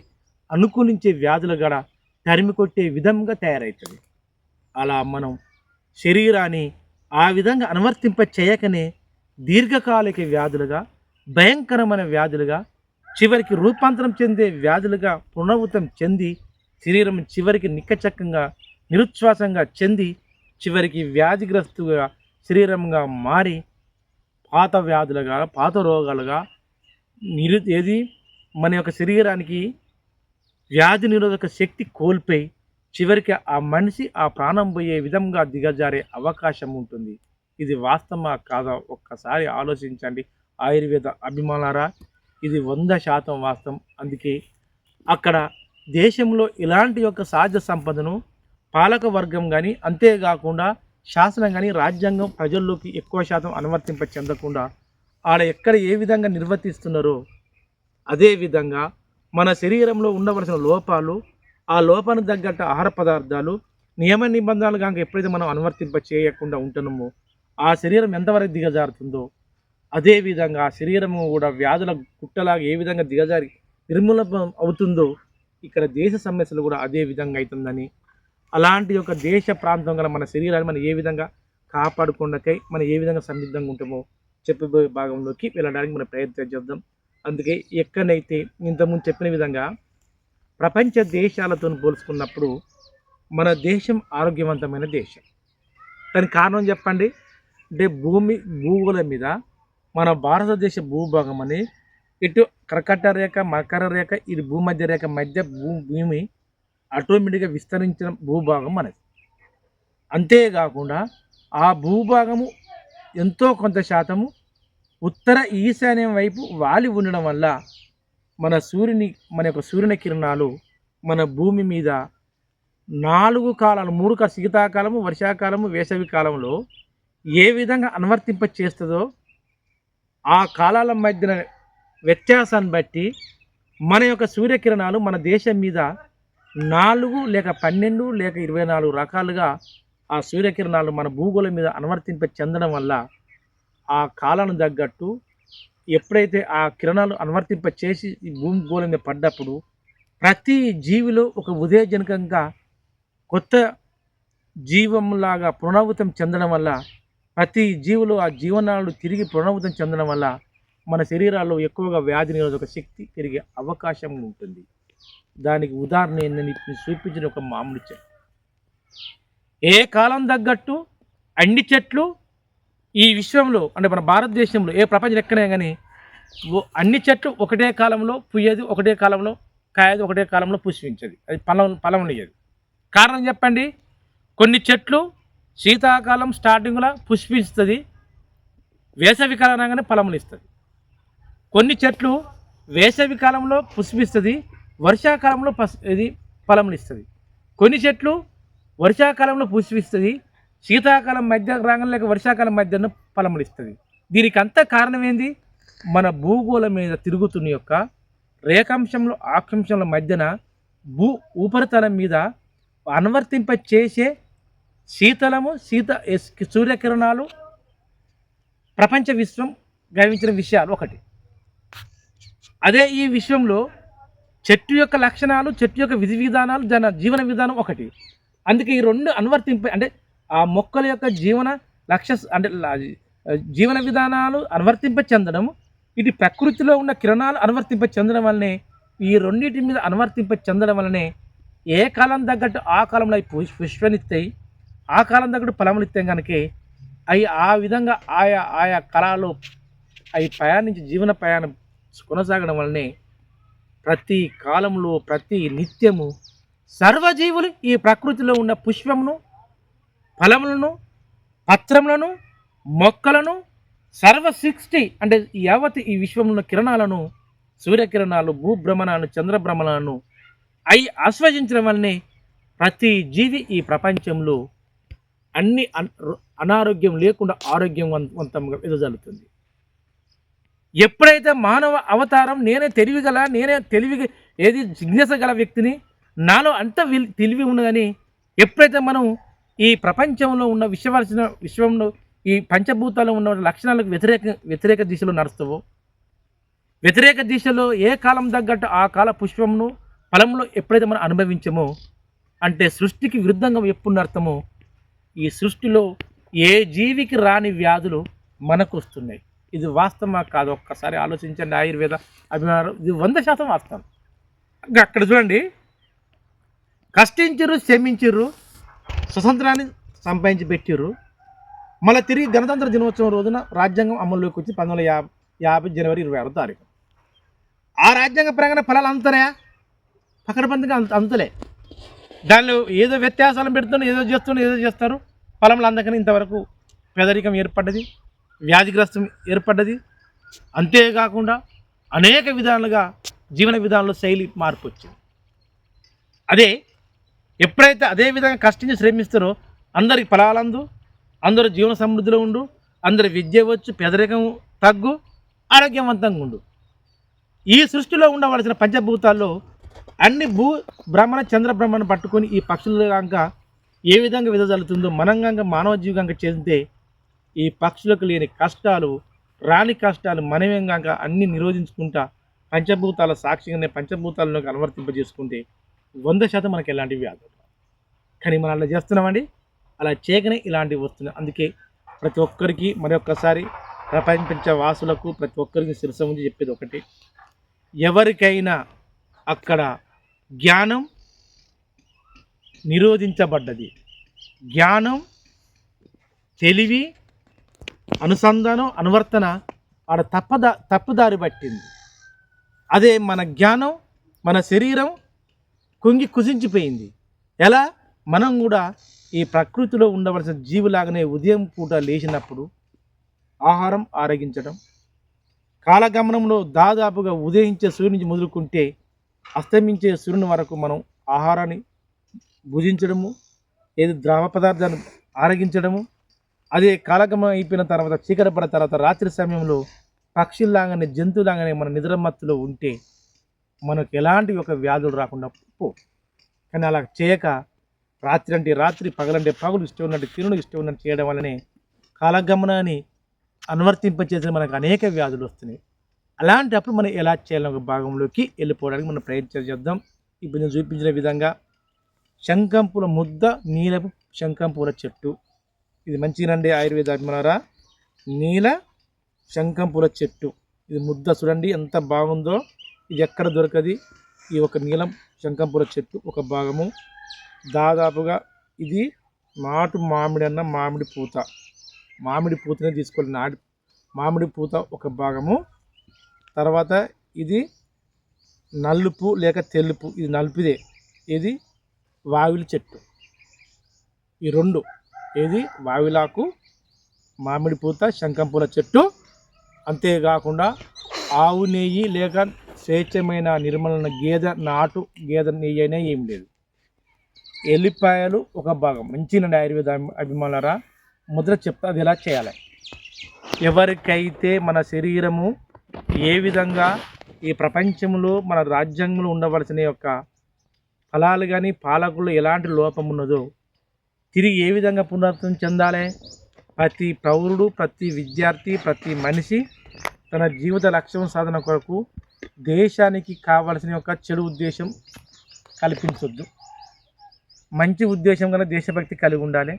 అనుకూలించే వ్యాధులు కూడా తరిమి కొట్టే విధంగా తయారవుతుంది. అలా మనం శరీరాన్ని ఆ విధంగా అనువర్తింప చేయకనే దీర్ఘకాలిక వ్యాధులుగా, భయంకరమైన వ్యాధులుగా, చివరికి రూపాంతరం చెందే వ్యాధులుగా పునరావృతం చెంది శరీరం చివరికి నిక్కచక్కంగా నిరుచ్ఛ్వాసంగా చెంది చివరికి వ్యాధిగ్రస్తుగా శరీరంగా మారి పాత వ్యాధులుగా, పాత రోగాలుగా ఏది మన యొక్క శరీరానికి వ్యాధి నిరోధక శక్తి కోల్పోయి చివరికి ఆ మనిషి ఆ ప్రాణం పోయే విధంగా దిగజారే అవకాశం ఉంటుంది. ఇది వాస్తవమా కాదా ఒక్కసారి ఆలోచించండి ఆయుర్వేద అభిమానులారా. ఇది 100% వాస్తవం. అందుకే అక్కడ దేశంలో ఇలాంటి యొక్క సహజ సంపదను పాలక వర్గం కానీ, అంతేకాకుండా శాసనం కానీ, రాజ్యాంగం ప్రజల్లోకి ఎక్కువ శాతం అనువర్తింప చెందకుండా ఆడ ఎక్కడ ఏ విధంగా నిర్వర్తిస్తున్నారో అదేవిధంగా మన శరీరంలో ఉండవలసిన లోపాలు, ఆ లోపానికి తగ్గట్టు ఆహార పదార్థాలు, నియమ నిబంధనలు కనుక ఎప్పుడైతే మనం అనువర్తింప చేయకుండా ఉంటున్నామో ఆ శరీరం ఎంతవరకు దిగజారుతుందో అదేవిధంగా ఆ శరీరము కూడా వ్యాధుల కుట్టలాగా ఏ విధంగా దిగజారి నిర్మూలన అవుతుందో ఇక్కడ దేశ సమస్యలు కూడా అదే విధంగా అవుతుందని, అలాంటి యొక్క దేశ ప్రాంతం గల మన శరీరాన్ని మనం ఏ విధంగా కాపాడుకున్నకై మనం ఏ విధంగా సన్నిద్ధంగా ఉంటామో చెప్పబోయే భాగంలోకి వెళ్ళడానికి మనం ప్రయత్నం చేద్దాం. అందుకే ఎక్కడైతే ఇంతకుముందు చెప్పిన విధంగా ప్రపంచ దేశాలతో పోల్చుకున్నప్పుడు మన దేశం ఆరోగ్యవంతమైన దేశం. దానికి కారణం చెప్పండి. అంటే భూగోళం మీద మన భారతదేశ భూభాగం అని ఇటు కర్కట రేఖ, మకర రేఖ, ఇది భూమధ్య రేఖ మధ్య భూమి ఆటోమేటిక్గా విస్తరించిన భూభాగం మనది. అంతేకాకుండా ఆ భూభాగము ఎంతో కొంత శాతము ఉత్తర ఈశాన్యం వైపు వాలి ఉండడం వల్ల మన యొక్క సూర్యుని కిరణాలు మన భూమి మీద 4 కాలాలు, 3 శీతాకాలము, వర్షాకాలము, వేసవి కాలంలో ఏ విధంగా అనువర్తింప చేస్తుందో ఆ కాలాల మధ్యన వ్యత్యాసాన్ని బట్టి మన యొక్క సూర్యకిరణాలు మన దేశం మీద 4 లేక 12 లేక 24 రకాలుగా ఆ సూర్యకిరణాలు మన భూగోళం మీద అనువర్తింప చెందడం వల్ల ఆ కాలానికి తగ్గట్టు ఎప్పుడైతే ఆ కిరణాలు అనువర్తింప చేసి ఈ భూగోళం మీద పడ్డప్పుడు ప్రతి జీవిలో ఒక ఉదయజనకంగా కొత్త జీవంలాగా పునరావృతం చెందడం వల్ల ప్రతి జీవులు ఆ జీవనాలు తిరిగి పునరావృతం చెందడం వల్ల మన శరీరాల్లో ఎక్కువగా వ్యాధి నిరోధక శక్తి పెరిగే అవకాశం ఉంటుంది. దానికి ఉదాహరణ ఏంటని చూపించిన ఒక మామిడి చెట్టు. ఏ కాలం తగ్గట్టు అన్ని చెట్లు ఈ విశ్వంలో అంటే మన భారతదేశంలో ఏ ప్రపంచం ఎక్కడే కానీ అన్ని చెట్లు ఒకటే కాలంలో పుయ్యేది, ఒకటే కాలంలో కాయది, ఒకటే కాలంలో పుష్పించేది. అది ఫలం ఇయ్యేది. కారణం చెప్పండి. కొన్ని చెట్లు శీతాకాలం స్టార్టింగ్లో పుష్పిస్తుంది, వేసవి కాలం రాగానే ఫలములు ఇస్తుంది. కొన్ని చెట్లు వేసవి కాలంలో పుష్పిస్తుంది, వర్షాకాలంలో ఇది ఫలములు ఇస్తుంది. కొన్ని చెట్లు వర్షాకాలంలో పుష్పిస్తుంది, శీతాకాలం మధ్య రాగానే లేక వర్షాకాలం మధ్యన ఫలములు ఇస్తుంది. దీనికి అంతా కారణం ఏంది? మన భూగోళం మీద తిరుగుతున్న యొక్క రేఖాంశంలో ఆకాంశంల మధ్యన ఉపరితలం మీద అనువర్తింప చేసే శీతలము, సూర్యకిరణాలు ప్రపంచ విశ్వం గమనించిన విషయాలు ఒకటి. అదే ఈ విశ్వంలో చెట్టు యొక్క లక్షణాలు, చెట్టు యొక్క విధి విధానాలు, జీవన విధానం ఒకటి. అందుకే ఈ రెండు అనువర్తింప అంటే ఆ మొక్కల యొక్క జీవన విధానాలు అనువర్తింప చెందడం, ఇది ప్రకృతిలో ఉన్న కిరణాలు అనువర్తింప చెందడం వల్లనే, ఈ రెండింటి మీద అనువర్తింప చెందడం వల్లనే ఏ కాలం తగ్గట్టు ఆ కాలంలో అవి పుష్పనిస్తాయి, ఆ కాలం తగ్గట్టు ఫలములు ఇస్తాయి కనుక అవి ఆ విధంగా ఆయా ఆయా కళలో అవి ప్రయాణించి జీవన ప్రయాణం కొనసాగడం వల్లనే ప్రతి కాలంలో ప్రతి నిత్యము సర్వజీవులు ఈ ప్రకృతిలో ఉన్న పుష్పమును, ఫలములను, పత్రములను, మొక్కలను సర్వ సృష్టి అంటే యావత్ ఈ విశ్వంలో ఉన్న కిరణాలను, సూర్యకిరణాలు, భూభ్రమణాలను, చంద్రభ్రమణాలను అవి ఆస్వాదించడం వల్లనే ప్రతి జీవి ఈ ప్రపంచంలో అన్ని అనారోగ్యం లేకుండా ఆరోగ్యవంతంగా ఎదజల్లుతుంది. ఎప్పుడైతే మానవ అవతారం నేనే తెలివి ఏది జిజ్ఞాస గల వ్యక్తిని, నాలో అంత తెలివి ఉన్నదని ఎప్పుడైతే మనం ఈ ప్రపంచంలో ఉన్న విశ్వంలో ఈ పంచభూతాల్లో ఉన్న లక్షణాలకు వ్యతిరేక దిశలో నడుస్తావో, వ్యతిరేక దిశలో ఏ కాలం తగ్గట్టు ఆ కాల పుష్పమును, ఫలంలో ఎప్పుడైతే మనం అనుభవించమో అంటే సృష్టికి విరుద్ధంగా ఎప్పుడు నడతామో ఈ సృష్టిలో ఏ జీవికి రాని వ్యాధులు మనకు వస్తున్నాయి. ఇది వాస్తవమా కాదు ఒక్కసారి ఆలోచించండి. ఆయుర్వేద అభిమానం ఇది 100% వాస్తవం. అక్కడ చూడండి, కష్టించిర్రు, శ్రమించిర్రు, స్వతంత్రాన్ని సంపాదించి పెట్టిర్రు, మళ్ళీ తిరిగి గణతంత్ర దినోత్సవం రోజున రాజ్యాంగం అమల్లోకి వచ్చి 1950 జనవరి 26వ తారీఖు. ఆ రాజ్యాంగ ప్రకారం ఫలాలు అంతనే పకడ్బందీగా అంతలే. దానిలో ఏదో వ్యత్యాసాలను పెడుతున్నారు, ఏదో చేస్తారు. ఫలములు అందకని ఇంతవరకు పేదరికం ఏర్పడ్డది, వ్యాధిగ్రస్తం ఏర్పడ్డది. అంతేకాకుండా అనేక విధాలుగా జీవన విధానంలో శైలి మార్పు వచ్చింది. ఎప్పుడైతే అదే విధంగా కష్టించి శ్రమిస్తారో అందరికి ఫలాలందు, అందరూ జీవన సమృద్ధిలో ఉండు, అందరి విద్య వచ్చు, పేదరికం తగ్గు, ఆరోగ్యవంతంగా ఉండు. ఈ సృష్టిలో ఉండవలసిన పంచభూతాల్లో అన్ని బ్రహ్మణ చంద్రబ్రహ్మను పట్టుకొని ఈ పక్షుల కనుక ఏ విధంగా విదజల్లుతుందో మనంగా మానవ జీవితంగా చెందితే ఈ పక్షులకు లేని కష్టాలు, రాని కష్టాలు మనమేం కనుక అన్ని నిరోధించుకుంటా పంచభూతాల సాక్షిగానే పంచభూతాలను అనువర్తింపజేసుకుంటే 100% మనకి ఎలాంటి వ్యాధులు. కానీ మనం అలా చేస్తున్నామండి. అలా చేయకనే ఇలాంటివి వస్తున్నాయి. అందుకే ప్రతి ఒక్కరికి మరొక్కసారి ప్రపంచ వాసులకు ప్రతి ఒక్కరికి శిరస ఉంచి చెప్పేది ఒకటి, ఎవరికైనా అక్కడ జ్ఞానం నిరోధించబడ్డది, జ్ఞానం, తెలివి, అనుసంధానం, అనువర్తన ఆడ తప్పుదారి పట్టింది. అదే మన జ్ఞానం, మన శరీరం కుసించిపోయింది. ఎలా? మనం కూడా ఈ ప్రకృతిలో ఉండవలసిన జీవులాగానే ఉదయం పూట లేచినప్పుడు ఆహారం ఆరగించడం, కాలగమనంలో దాదాపుగా ఉదయించే సూర్యుని నుంచి మొదలుకుంటే అస్తమించే సూర్యుని వరకు మనం ఆహారాన్ని భుజించడము, ఏది ద్రవ పదార్థాన్ని ఆరగించడము. అదే కాలగమనం అయిపోయిన తర్వాత చీకటి పడిన తర్వాత రాత్రి సమయంలో పక్షుల్లాగానే జంతువులాగానే మన నిద్రమత్తులో ఉంటే మనకు ఎలాంటి ఒక వ్యాధులు రాకుండా పో. కానీ అలా చేయక రాత్రి అంటే రాత్రి, పగలంటే పగలు, ఇష్టం ఉన్నట్టు తినడం, ఇష్టం ఉన్నట్టు చేయడం వల్లనే కాలగమనాన్ని అనువర్తింపచేసిన మనకు అనేక వ్యాధులు వస్తున్నాయి. అలాంటప్పుడు మనం ఎలా చేయాలని ఒక భాగంలోకి వెళ్ళిపోవడానికి మనం ప్రయత్నం చేద్దాం. ఇప్పుడు నేను చూపించిన విధంగా శంఖంపూల ముద్ద, నీలపు శంఖంపూల చెట్టు, ఇది మంచిగానండి ఆయుర్వేద అభిమానారా. నీల శంఖంపూల చెట్టు, ఇది ముద్ద చూడండి ఎంత బాగుందో. ఇది ఎక్కడ దొరకది. ఈ ఒక నీలం శంఖంపూల చెట్టు ఒక భాగము, దాదాపుగా ఇది నాటు మామిడి అన్న మామిడి పూతనే తీసుకోవాలి. మామిడి పూత ఒక భాగము. తర్వాత ఇది నలుపు లేక తెలుపు, ఇది నలుపుదే. ఇది వావిలి చెట్టు. ఈ రెండు ఏది వావిలాకు, మామిడి పూత, శంఖంపూల చెట్టు. అంతేకాకుండా ఆవు నెయ్యి లేక స్వేచ్ఛమైన నిర్మలన నాటు గేదె నెయ్యి అయినా ఏం లేదు. ఎల్లిపాయలు ఒక భాగం. మంచినండి ఆయుర్వేద అభిమానులారా. ముద్ర చెప్తా అది ఎలా చేయాలి. ఎవరికైతే మన శరీరము ఏ విధంగా ఈ ప్రపంచంలో మన రాజ్యాంగంలో ఉండవలసిన యొక్క ఫలాలు కానీ పాలకుల్లో ఎలాంటి లోపం ఉన్నదో తిరిగి ఏ విధంగా పునరుద్ధరణ చెందాలి. ప్రతి పౌరుడు, ప్రతి విద్యార్థి, ప్రతి మనిషి తన జీవిత లక్ష్యం సాధన కొరకు దేశానికి కావలసిన యొక్క చెడు ఉద్దేశం కల్పించొద్దు. మంచి ఉద్దేశం కన్నా దేశభక్తి కలిగి ఉండాలి.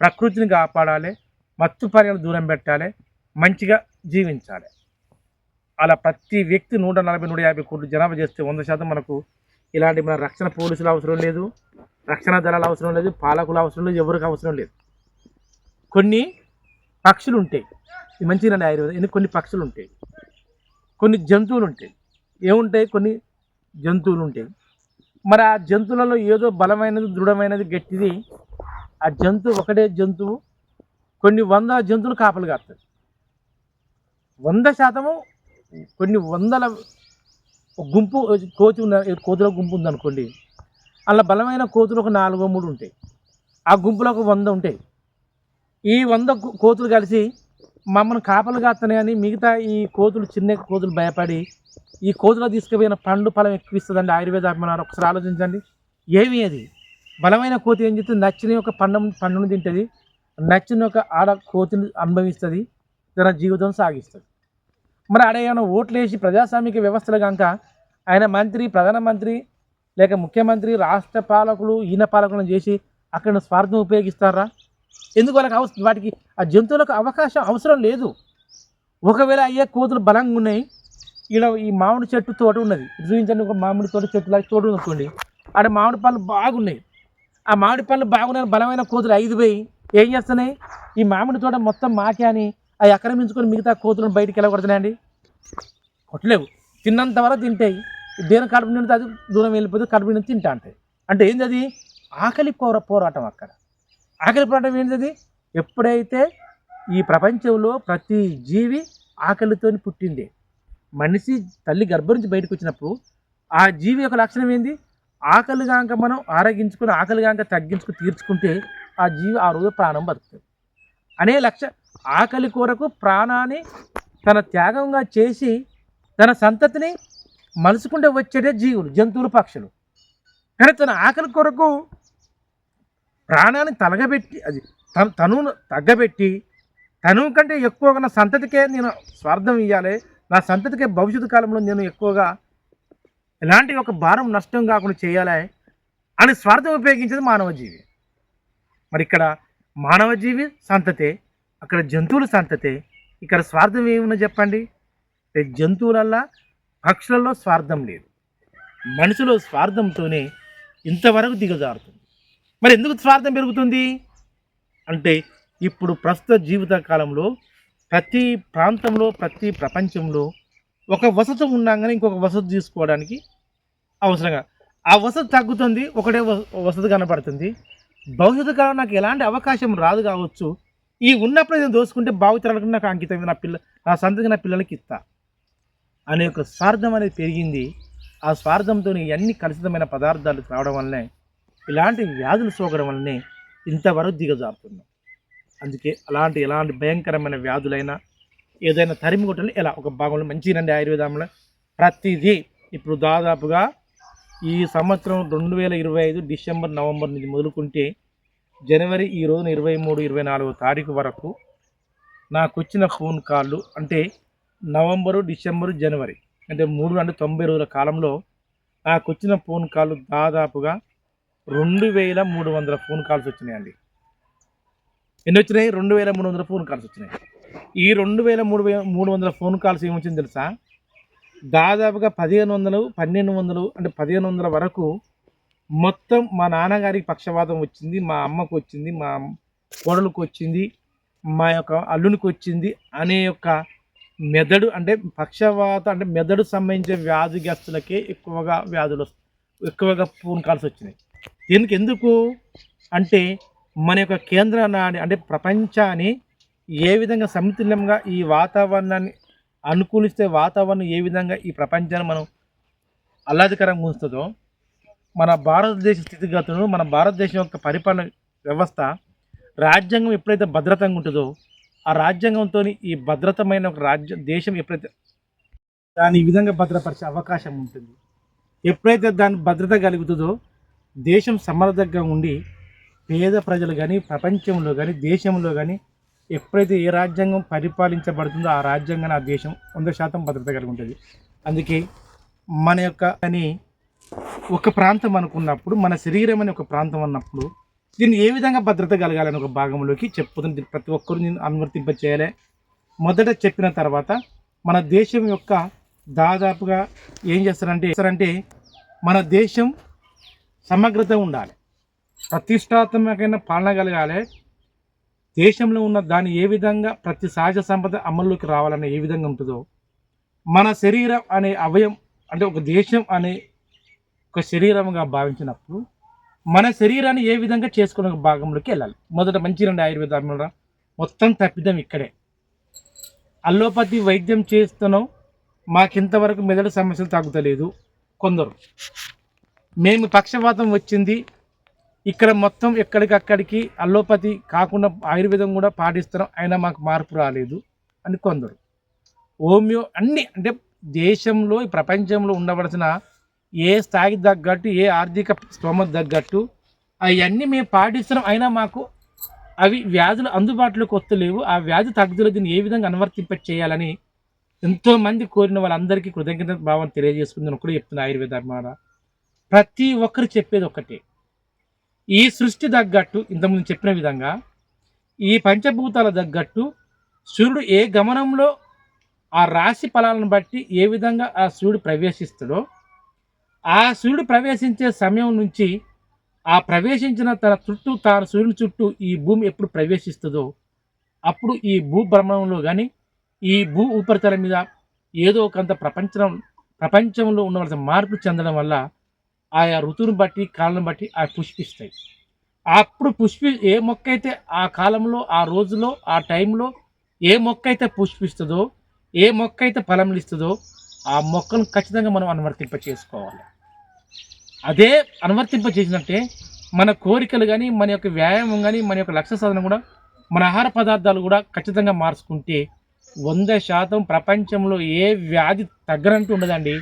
ప్రకృతిని కాపాడాలి, మత్తు పర్యాలను దూరం పెట్టాలి, మంచిగా జీవించాలి. అలా ప్రతి వ్యక్తి 140-150 కోట్ల జనాభా చేస్తే 100% మనకు ఇలాంటి మన రక్షణ పోలీసులు అవసరం లేదు, రక్షణ దళాలు అవసరం లేదు, పాలకులు అవసరం లేదు, ఎవరికి అవసరం లేదు. కొన్ని పక్షులు ఉంటాయి, ఇది మంచిగానే ఆయుర్వేదం. కొన్ని పక్షులు ఉంటాయి, కొన్ని జంతువులు ఉంటాయి. ఏముంటాయి? కొన్ని జంతువులు ఉంటాయి. మరి ఆ జంతువులలో ఏదో బలమైనది, దృఢమైనది, గట్టిది ఆ జంతువు, ఒకటే జంతువు కొన్ని 100 జంతువులు కాపలు కాస్తుంది. 100% కొన్ని వందల గుంపు కోతుల గుంపు ఉందనుకోండి, అలా బలమైన కోతులు ఒక 4-3 ఉంటాయి. ఆ గుంపులో ఒక 100 ఉంటాయి. ఈ 100 కోతులు కలిసి మమ్మల్ని కాపలు కాస్తున్నాయని మిగతా ఈ కోతులు, చిన్న కోతులు భయపడి ఈ కోతులో తీసుకుపోయిన పండు ఫలం ఎక్కువ ఇస్తుందండి ఆయుర్వేద అభిమానాలు. ఒకసారి ఆలోచించండి. ఏమి అది బలమైన కోతి ఏం చేస్తుంది? నచ్చిన ఒక పండును తింటుంది, నచ్చిన ఒక ఆడ కోతిని అనుభవిస్తుంది, తన జీవితం సాగిస్తుంది. మరి ఆడ ఏమైనా ఓట్లు వేసి ప్రజాస్వామిక వ్యవస్థలు కనుక ఆయన మంత్రి, ప్రధానమంత్రి లేక ముఖ్యమంత్రి, రాష్ట్ర పాలకులు, ఈయన పాలకులను చేసి అక్కడ స్వార్థం ఉపయోగిస్తారా? ఎందుకు వాళ్ళకి వాటికి ఆ జంతువులకు అవకాశం అవసరం లేదు. ఒకవేళ అయ్యే కోతులు బలంగా ఉన్నాయి, ఈడ ఈ మామిడి చెట్టు తోట ఉన్నది, చూపించండి. ఒక మామిడి చెట్టు లాగా తోట అనుకోండి, ఆడ మామిడి పళ్ళు బాగున్నాయి. ఆ మామిడి పళ్ళు బాగున్నాయి, బలమైన కోతులు 5 పోయి ఏం చేస్తున్నాయి? ఈ మామిడి తోట మొత్తం మాకే అని అవి ఆక్రమించుకొని మిగతా కోతులను బయటికి ఎలా కొడుతున్నాయండి? కొట్టలేవు. తిన్నంత వరకు తింటాయి, దేని కడుపు నిండితే అది దూరం వెళ్ళిపోతే కడుపు నిండి తింటా అంటాయి. అంటే ఏంది అది? ఆకలి పోరాటం. అక్కడ ఆకలి పోరాటం ఏంటది? ఎప్పుడైతే ఈ ప్రపంచంలో ప్రతి జీవి ఆకలితో పుట్టింది, మనిషి తల్లి గర్భం నుంచి బయటకు వచ్చినప్పుడు ఆ జీవి యొక్క లక్షణం ఏంది? ఆకలి కాక మనం ఆరగించుకొని, ఆకలి కాక తగ్గించుకుని తీర్చుకుంటే ఆ జీవి ఆ రోజు ప్రాణం బతుకుతుంది అనే లక్ష్యం. ఆకలి కొరకు ప్రాణాన్ని తన త్యాగంగా చేసి తన సంతతిని మలుసుకుంటే వచ్చేటే జీవులు, జంతువులు, పక్షులు. కానీ తన ఆకలి కొరకు ప్రాణాన్ని తలగబెట్టి, అది తనువును తగ్గబెట్టి, తనువు కంటే ఎక్కువగా నా సంతతికే నేను స్వార్థం ఇవ్వాలి, నా సంతతికే భవిష్యత్తు కాలంలో నేను ఎక్కువగా ఎలాంటి ఒక భారం నష్టం కాకుండా చేయాలి అని స్వార్థం ఉపయోగించేది మానవజీవి. మరి ఇక్కడ మానవజీవి సంతతే, అక్కడ జంతువుల సంతతే. ఇక్కడ స్వార్థం ఏమున్నా చెప్పండి? జంతువులల్లా, పక్షులలో స్వార్థం లేదు, మనుషులో స్వార్థంతోనే ఇంతవరకు దిగజారుతుంది. మరి ఎందుకు స్వార్థం పెరుగుతుంది అంటే, ఇప్పుడు ప్రస్తుత జీవిత కాలంలో ప్రతి ప్రాంతంలో, ప్రతి ప్రపంచంలో ఒక వసతి ఉన్నాగానే ఇంకొక వసతి తీసుకోవడానికి అవసరంగా ఆ వసతి తగ్గుతుంది, ఒకటే వసతి కనపడుతుంది. భవిష్యత్తు కాలం నాకు ఎలాంటి అవకాశం రాదు కావచ్చు, ఈ ఉన్నప్పుడు నేను దోసుకుంటే భావితరాలకు నాకు అంకితం, నా సంతతి నా పిల్లలకి ఇస్తా అనే ఒక స్వార్థం అనేది పెరిగింది. ఆ స్వార్థంతో ఇవన్నీ కలుషితమైన పదార్థాలు రావడం వల్లనే, ఇలాంటి వ్యాధులు సోకడం వల్లనే ఇంతవరకు దిగజారుతున్నాం. అందుకే ఎలాంటి భయంకరమైన వ్యాధులైనా ఏదైనా తరిమి కొట్టాలి. ఎలా ఒక భాగంలో మంచిగానండి ఆయుర్వేదంలో ప్రతిదీ. ఇప్పుడు దాదాపుగా ఈ సంవత్సరం 2025 డిసెంబర్, నవంబర్ నుంచి మొదలుకుంటే జనవరి ఈ రోజున 23-24 తారీఖు వరకు నాకు వచ్చిన ఫోన్ కాళ్ళు అంటే నవంబరు, డిసెంబరు, జనవరి అంటే 90 రోజుల కాలంలో నాకు వచ్చిన ఫోన్ కాళ్ళు దాదాపుగా 2300 ఫోన్ కాల్స్ వచ్చినాయండి. ఎన్ని వచ్చినాయి? 2300 ఫోన్ కాల్స్ వచ్చినాయి. ఈ 2300 ఫోన్ కాల్స్ ఏమొచ్చింది తెలుసా? దాదాపుగా 1500, 1200 అంటే 1500 వరకు మొత్తం మా నాన్నగారికి పక్షవాతం వచ్చింది, మా అమ్మకు వచ్చింది, మా కోడలకు వచ్చింది, మా యొక్క అల్లునికి వచ్చింది అనే యొక్క మెదడు అంటే పక్షవాతం అంటే మెదడు సంబంధించిన వ్యాధిగ్రస్తులకే ఎక్కువగా ఫోన్ కాల్స్ వచ్చినాయి. దీనికి ఎందుకు అంటే మన యొక్క కేంద్ర నాడి అంటే ప్రపంచాన్ని ఏ విధంగా సమతుల్యంగా ఈ వాతావరణాన్ని అనుకూలిస్తే, వాతావరణం ఏ విధంగా ఈ ప్రపంచాన్ని మనం ఆహ్లాదకరంగా ఉంచుతుందో, మన భారతదేశ స్థితిగతులను, మన భారతదేశం యొక్క పరిపాలన వ్యవస్థ, రాజ్యాంగం ఎప్పుడైతే భద్రతంగా ఉంటుందో, ఆ రాజ్యాంగంతో ఈ భద్రతమైన ఒక దేశం ఎప్పుడైతే దాని ఈ విధంగా భద్రపరిచే అవకాశం ఉంటుంది, ఎప్పుడైతే దాని భద్రత కలుగుతుందో దేశం సమర్థంగా ఉండి పేద ప్రజలు కానీ, ప్రపంచంలో కానీ, దేశంలో కానీ ఎప్పుడైతే ఏ రాజ్యాంగం పరిపాలించబడుతుందో ఆ రాజ్యాంగాన్ని, ఆ దేశం 100% భద్రత కలిగి ఉంటుంది. అందుకే మన యొక్క అని ఒక ప్రాంతం అనుకున్నప్పుడు, మన శరీరం అని ఒక ప్రాంతం అన్నప్పుడు దీన్ని ఏ విధంగా భద్రత కలగాలని ఒక భాగంలోకి చెప్పుతుంది. ప్రతి ఒక్కరు నేను అనువర్తింప చేయాలి. మొదట చెప్పిన తర్వాత మన దేశం యొక్క దాదాపుగా ఏం చేస్తారంటే మన దేశం సమగ్రత ఉండాలి, ప్రతిష్టాత్మకమైన పాలన కలగాలి. దేశంలో ఉన్న దాన్ని ఏ విధంగా ప్రతి సహజ సంపద అమల్లోకి రావాలని ఏ విధంగా ఉంటుందో, మన శరీరం అనే అవయం అంటే ఒక దేశం అనే ఒక శరీరంగా భావించినప్పుడు మన శరీరాన్ని ఏ విధంగా చేసుకునే భాగంలోకి వెళ్ళాలి. మొదట మంచి రండి ఆయుర్వేద మొత్తం తప్పిదం ఇక్కడే. అల్లోపతి వైద్యం చేస్తున్నాం, మాకింతవరకు మెదడు సమస్యలు తగ్గుతలేదు. కొందరు మేము పక్షవాతం వచ్చింది, ఇక్కడ మొత్తం ఎక్కడికక్కడికి అల్లోపతి కాకుండా ఆయుర్వేదం కూడా పాటిస్తున్నాం, అయినా మాకు మార్పు రాలేదు అని కొందరు. హోమియో అన్నీ అంటే దేశంలో ఈ ప్రపంచంలో ఉండవలసిన ఏ స్థాయికి తగ్గట్టు ఏ ఆర్థిక స్తోమత తగ్గట్టు అవన్నీ మేము పాటిస్తున్నాం, అయినా మాకు అవి వ్యాధులు అందుబాటులోకి వస్తలేవు. ఆ వ్యాధి తగ్గుదల దీన్ని ఏ విధంగా అనువర్తింప చేయాలని ఎంతోమంది కోరిన వాళ్ళందరికీ కృతజ్ఞత భావం తెలియజేసుకుందని ఒకటి చెప్తున్నా. ఆయుర్వేద ప్రతి ఒక్కరు చెప్పేది ఒకటే, ఈ సృష్టి తగ్గట్టు ఇంతకుముందు చెప్పిన విధంగా ఈ పంచభూతాల తగ్గట్టు సూర్యుడు ఏ గమనంలో ఆ రాశి ఫలాలను బట్టి ఏ విధంగా ఆ సూర్యుడు ప్రవేశిస్తాడో, ఆ సూర్యుడు ప్రవేశించే సమయం నుంచి ఆ ప్రవేశించిన తన చుట్టూ తాను సూర్యుని చుట్టూ ఈ భూమి ఎప్పుడు ప్రవేశిస్తుందో అప్పుడు ఈ భూభ్రమణంలో కానీ ఈ భూ ఉపరితలం మీద ఏదో కొంత ప్రపంచంలో ఉండవలసిన మార్పు చెందడం వల్ల ఆయా ఋతువుని బట్టి కాలం బట్టి ఆ పుష్పిస్తాయి. అప్పుడు ఏ మొక్క అయితే ఆ కాలంలో ఆ రోజులో ఆ టైంలో ఏ మొక్క అయితే పుష్పిస్తుందో ఏ మొక్క అయితే ఫలములు ఇస్తుందో ఆ మొక్కను ఖచ్చితంగా మనం అనువర్తింప చేసుకోవాలి. అదే అనువర్తింప చేసినట్టే మన కోరికలు కానీ మన యొక్క వ్యాయామం కానీ మన యొక్క లక్ష్య సాధన కూడా మన ఆహార పదార్థాలు కూడా ఖచ్చితంగా మార్చుకుంటే 100% ప్రపంచంలో ఏ వ్యాధి తగ్గనంటూ ఉండదండి.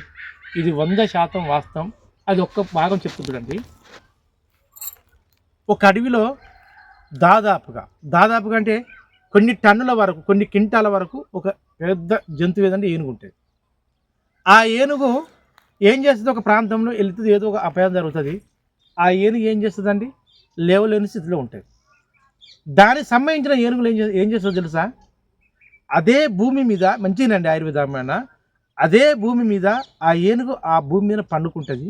ఇది 100% వాస్తవం. అది ఒక్క భాగం చెప్తుందండి. ఒక అడవిలో దాదాపుగా అంటే కొన్ని టన్నుల వరకు కొన్ని క్వింటాల వరకు ఒక పెద్ద జంతువు ఏదంటే ఏనుగు ఉంటుంది. ఆ ఏనుగు ఏం చేస్తుంది, ఒక ప్రాంతంలో వెళ్తుంది, ఏదో ఒక అపాయం జరుగుతుంది, ఆ ఏనుగు ఏం చేస్తుందండి, లేవలేని స్థితిలో ఉంటుంది. దానికి సంబంధించిన ఏనుగులు ఏం చేస్తుందో తెలుసా, అదే భూమి మీద మంచిగానండి ఆయుర్వేదమైన అదే భూమి మీద ఆ ఏనుగు ఆ భూమి మీద పండుకుంటుంది.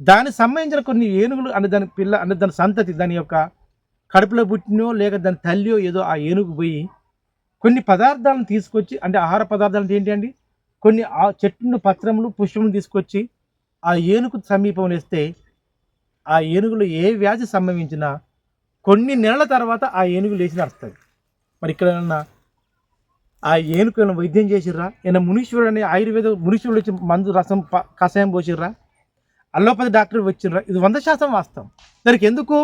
దానికి సంబంధించిన కొన్ని ఏనుగులు అంటే దాని పిల్ల అంటే దాని సంతతి దాని యొక్క కడుపులో పుట్టినో లేక దాని తల్లియో ఏదో ఆ ఏనుగు పోయి కొన్ని పదార్థాలను తీసుకొచ్చి అంటే ఆహార పదార్థాలు ఏంటి అండి, కొన్ని ఆ చెట్లు పత్రములు పుష్పములు తీసుకొచ్చి ఆ ఏనుగు సమీపం వేస్తే ఆ ఏనుగులో ఏ వ్యాధి సంభవించినా కొన్ని నెలల తర్వాత ఆ ఏనుగు లేచి నడుస్తుంది. మరి ఇక్కడ ఆ ఏనుగు వైద్యం చేసిర్రా, ఏమైనా మునీశ్వరుడు అనే ఆయుర్వేద మునీశ్వరుడు వచ్చి మందు రసం కషాయం పోసిర్రా, అల్లోపతి డాక్టర్ వచ్చిర్రా, ఇది 100% వాస్తవం. దానికి ఎందుకు,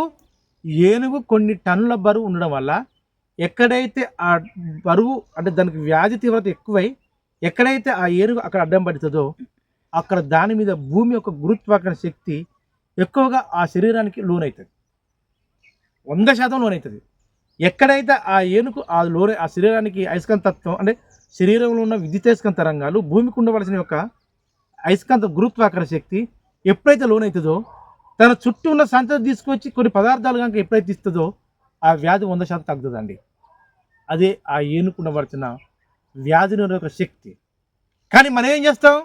ఏనుగు కొన్ని టన్నుల బరువు ఉండడం వల్ల ఎక్కడైతే ఆ బరువు అంటే దానికి వ్యాధి తీవ్రత ఎక్కువై ఎక్కడైతే ఆ ఏనుగు అక్కడ అడ్డం పడుతుందో అక్కడ దాని మీద భూమి యొక్క గురుత్వాకర్షణ శక్తి ఎక్కువగా ఆ శరీరానికి లోనవుతుంది, 100% లోనవుతుంది. ఎక్కడైతే ఆ ఏనుగు ఆ శరీరానికి అయస్కాంతత్వం అంటే శరీరంలో ఉన్న విద్యుతయస్కాంత తరంగాలు భూమికి ఉండవలసిన యొక్క అయస్కాంత గురుత్వాకర్షణ శక్తి ఎప్పుడైతే లోనవుతుందో తన చుట్టూ ఉన్న సంతతి తీసుకొచ్చి కొన్ని పదార్థాలు కనుక ఎప్పుడైతే ఇస్తుందో ఆ వ్యాధి 100% తగ్గుతుందండి. అదే ఆ ఏనుకుండబడుతున్న వ్యాధి నిరోధక శక్తి. కానీ మనం ఏం చేస్తాం,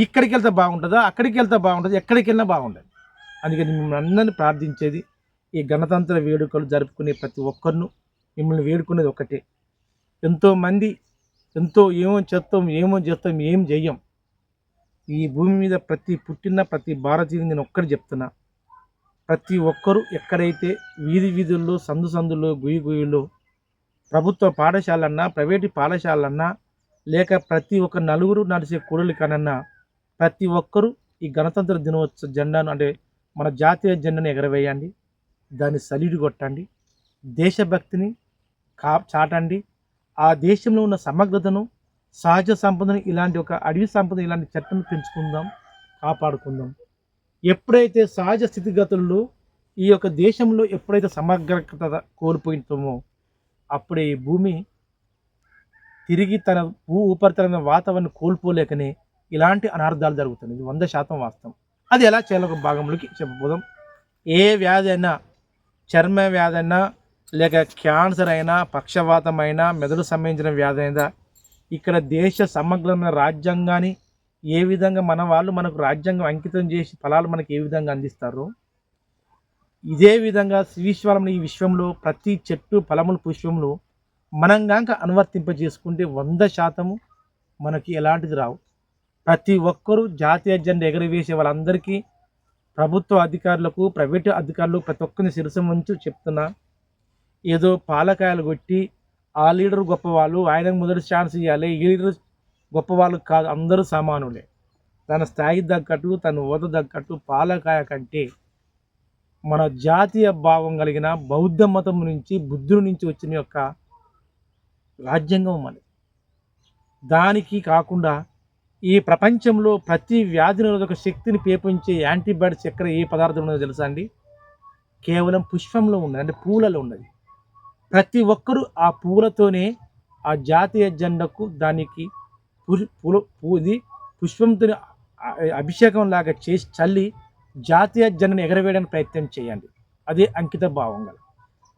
ఇక్కడికి వెళ్తే బాగుంటుందా అక్కడికి వెళ్తే బాగుంటుంది, ఎక్కడికి వెళ్ళినా బాగుంటుంది. అందుకని మిమ్మల్ని అందరినీ ప్రార్థించేది, ఈ గణతంత్ర వేడుకలు జరుపుకునే ప్రతి ఒక్కరిను మిమ్మల్ని వేడుకునేది ఒకటే, ఎంతోమంది ఏమో చేస్తాం ఏం చెయ్యం. ఈ భూమి మీద పుట్టిన ప్రతి భారతీయుని నేను ఒక్కటి చెప్తున్నా, ప్రతి ఒక్కరూ ఎక్కడైతే వీధుల్లో సందుల్లో గుయ్యిలో ప్రభుత్వ పాఠశాలన్నా ప్రైవేటు పాఠశాలన్నా లేక ప్రతి ఒక్క నలుగురు నడిచే కూడలి కనన్నా ప్రతి ఒక్కరూ ఈ గణతంత్ర దినోత్సవ జెండాను అంటే మన జాతీయ జెండాను ఎగరవేయండి, దాన్ని సలీడు కొట్టండి, దేశభక్తిని చాటండి. ఆ దేశంలో ఉన్న సమగ్రతను సహజ సంపదను ఇలాంటి ఒక అడవి సంపద ఇలాంటి చెట్లను పెంచుకుందాం, కాపాడుకుందాం. ఎప్పుడైతే సహజ స్థితిగతుల్లో ఈ యొక్క దేశంలో ఎప్పుడైతే సమగ్రత కోల్పోయింటామో అప్పుడే ఈ భూమి తిరిగి తన ఉపరితలమైన వాతావరణం కోల్పోలేకనే ఇలాంటి అనార్థాలు జరుగుతుంది. ఇది 100% వాస్తవం. అది ఎలా చేయాలో ఒక భాగంలోకి చెప్పబోదాం. ఏ వ్యాధి అయినా, చర్మ వ్యాధి అయినా లేక క్యాన్సర్ అయినా, పక్షవాతం అయినా, మెదడు సంబంధించిన వ్యాధి అయినా ఇక్కడ దేశ సమగ్రమైన రాజ్యాంగాన్ని ఏ విధంగా మన వాళ్ళు మనకు రాజ్యాంగం అంకితం చేసి ఫలాలు మనకి ఏ విధంగా అందిస్తారో, ఇదే విధంగా శ్రీశ్వరం ఈ విశ్వంలో ప్రతి చెట్టు ఫలములు పుష్పములు మనం కనుక అనువర్తింపజేసుకుంటే 100% మనకి ఎలాంటిది రావు. ప్రతి ఒక్కరూ జాతీయ జెండా ఎగరవేసే వాళ్ళందరికీ, ప్రభుత్వ అధికారులకు, ప్రైవేటు అధికారులకు ప్రతి ఒక్కరిని శిరసు వంచి చెప్తున్నా, ఏదో పాలకాయలు కొట్టి ఆ లీడర్ గొప్పవాళ్ళు, ఆయనకు మొదటి ఛాన్స్ ఇవ్వాలి, ఈ లీడర్ గొప్పవాళ్ళు కాదు, అందరూ సమానులే. తన స్థాయి తగ్గట్టు, తన హోదా తగ్గట్టు పాలకాయ కంటే మన జాతీయ భావం కలిగిన బౌద్ధ మతం నుంచి, బుద్ధుడి నుంచి వచ్చిన యొక్క రాజ్యాంగం మనది. దానికి కాకుండా ఈ ప్రపంచంలో ప్రతి వ్యాధి నిరోధక శక్తిని పేపించే యాంటీబయాటిక్స్ ఎక్కడ ఏ పదార్థం ఉన్నదో తెలుసా అండి? కేవలం పుష్పంలో ఉన్నది, అంటే పూలలో ఉన్నది. ప్రతి ఒక్కరూ ఆ పూలతోనే ఆ జాతీయ జెండాకు దానికి ఇది పుష్పంతో అభిషేకం లాగా చేసి చల్లి జాతీయ జెండాను ఎగరవేయడానికి ప్రయత్నం చేయండి. అదే అంకిత భావం గల.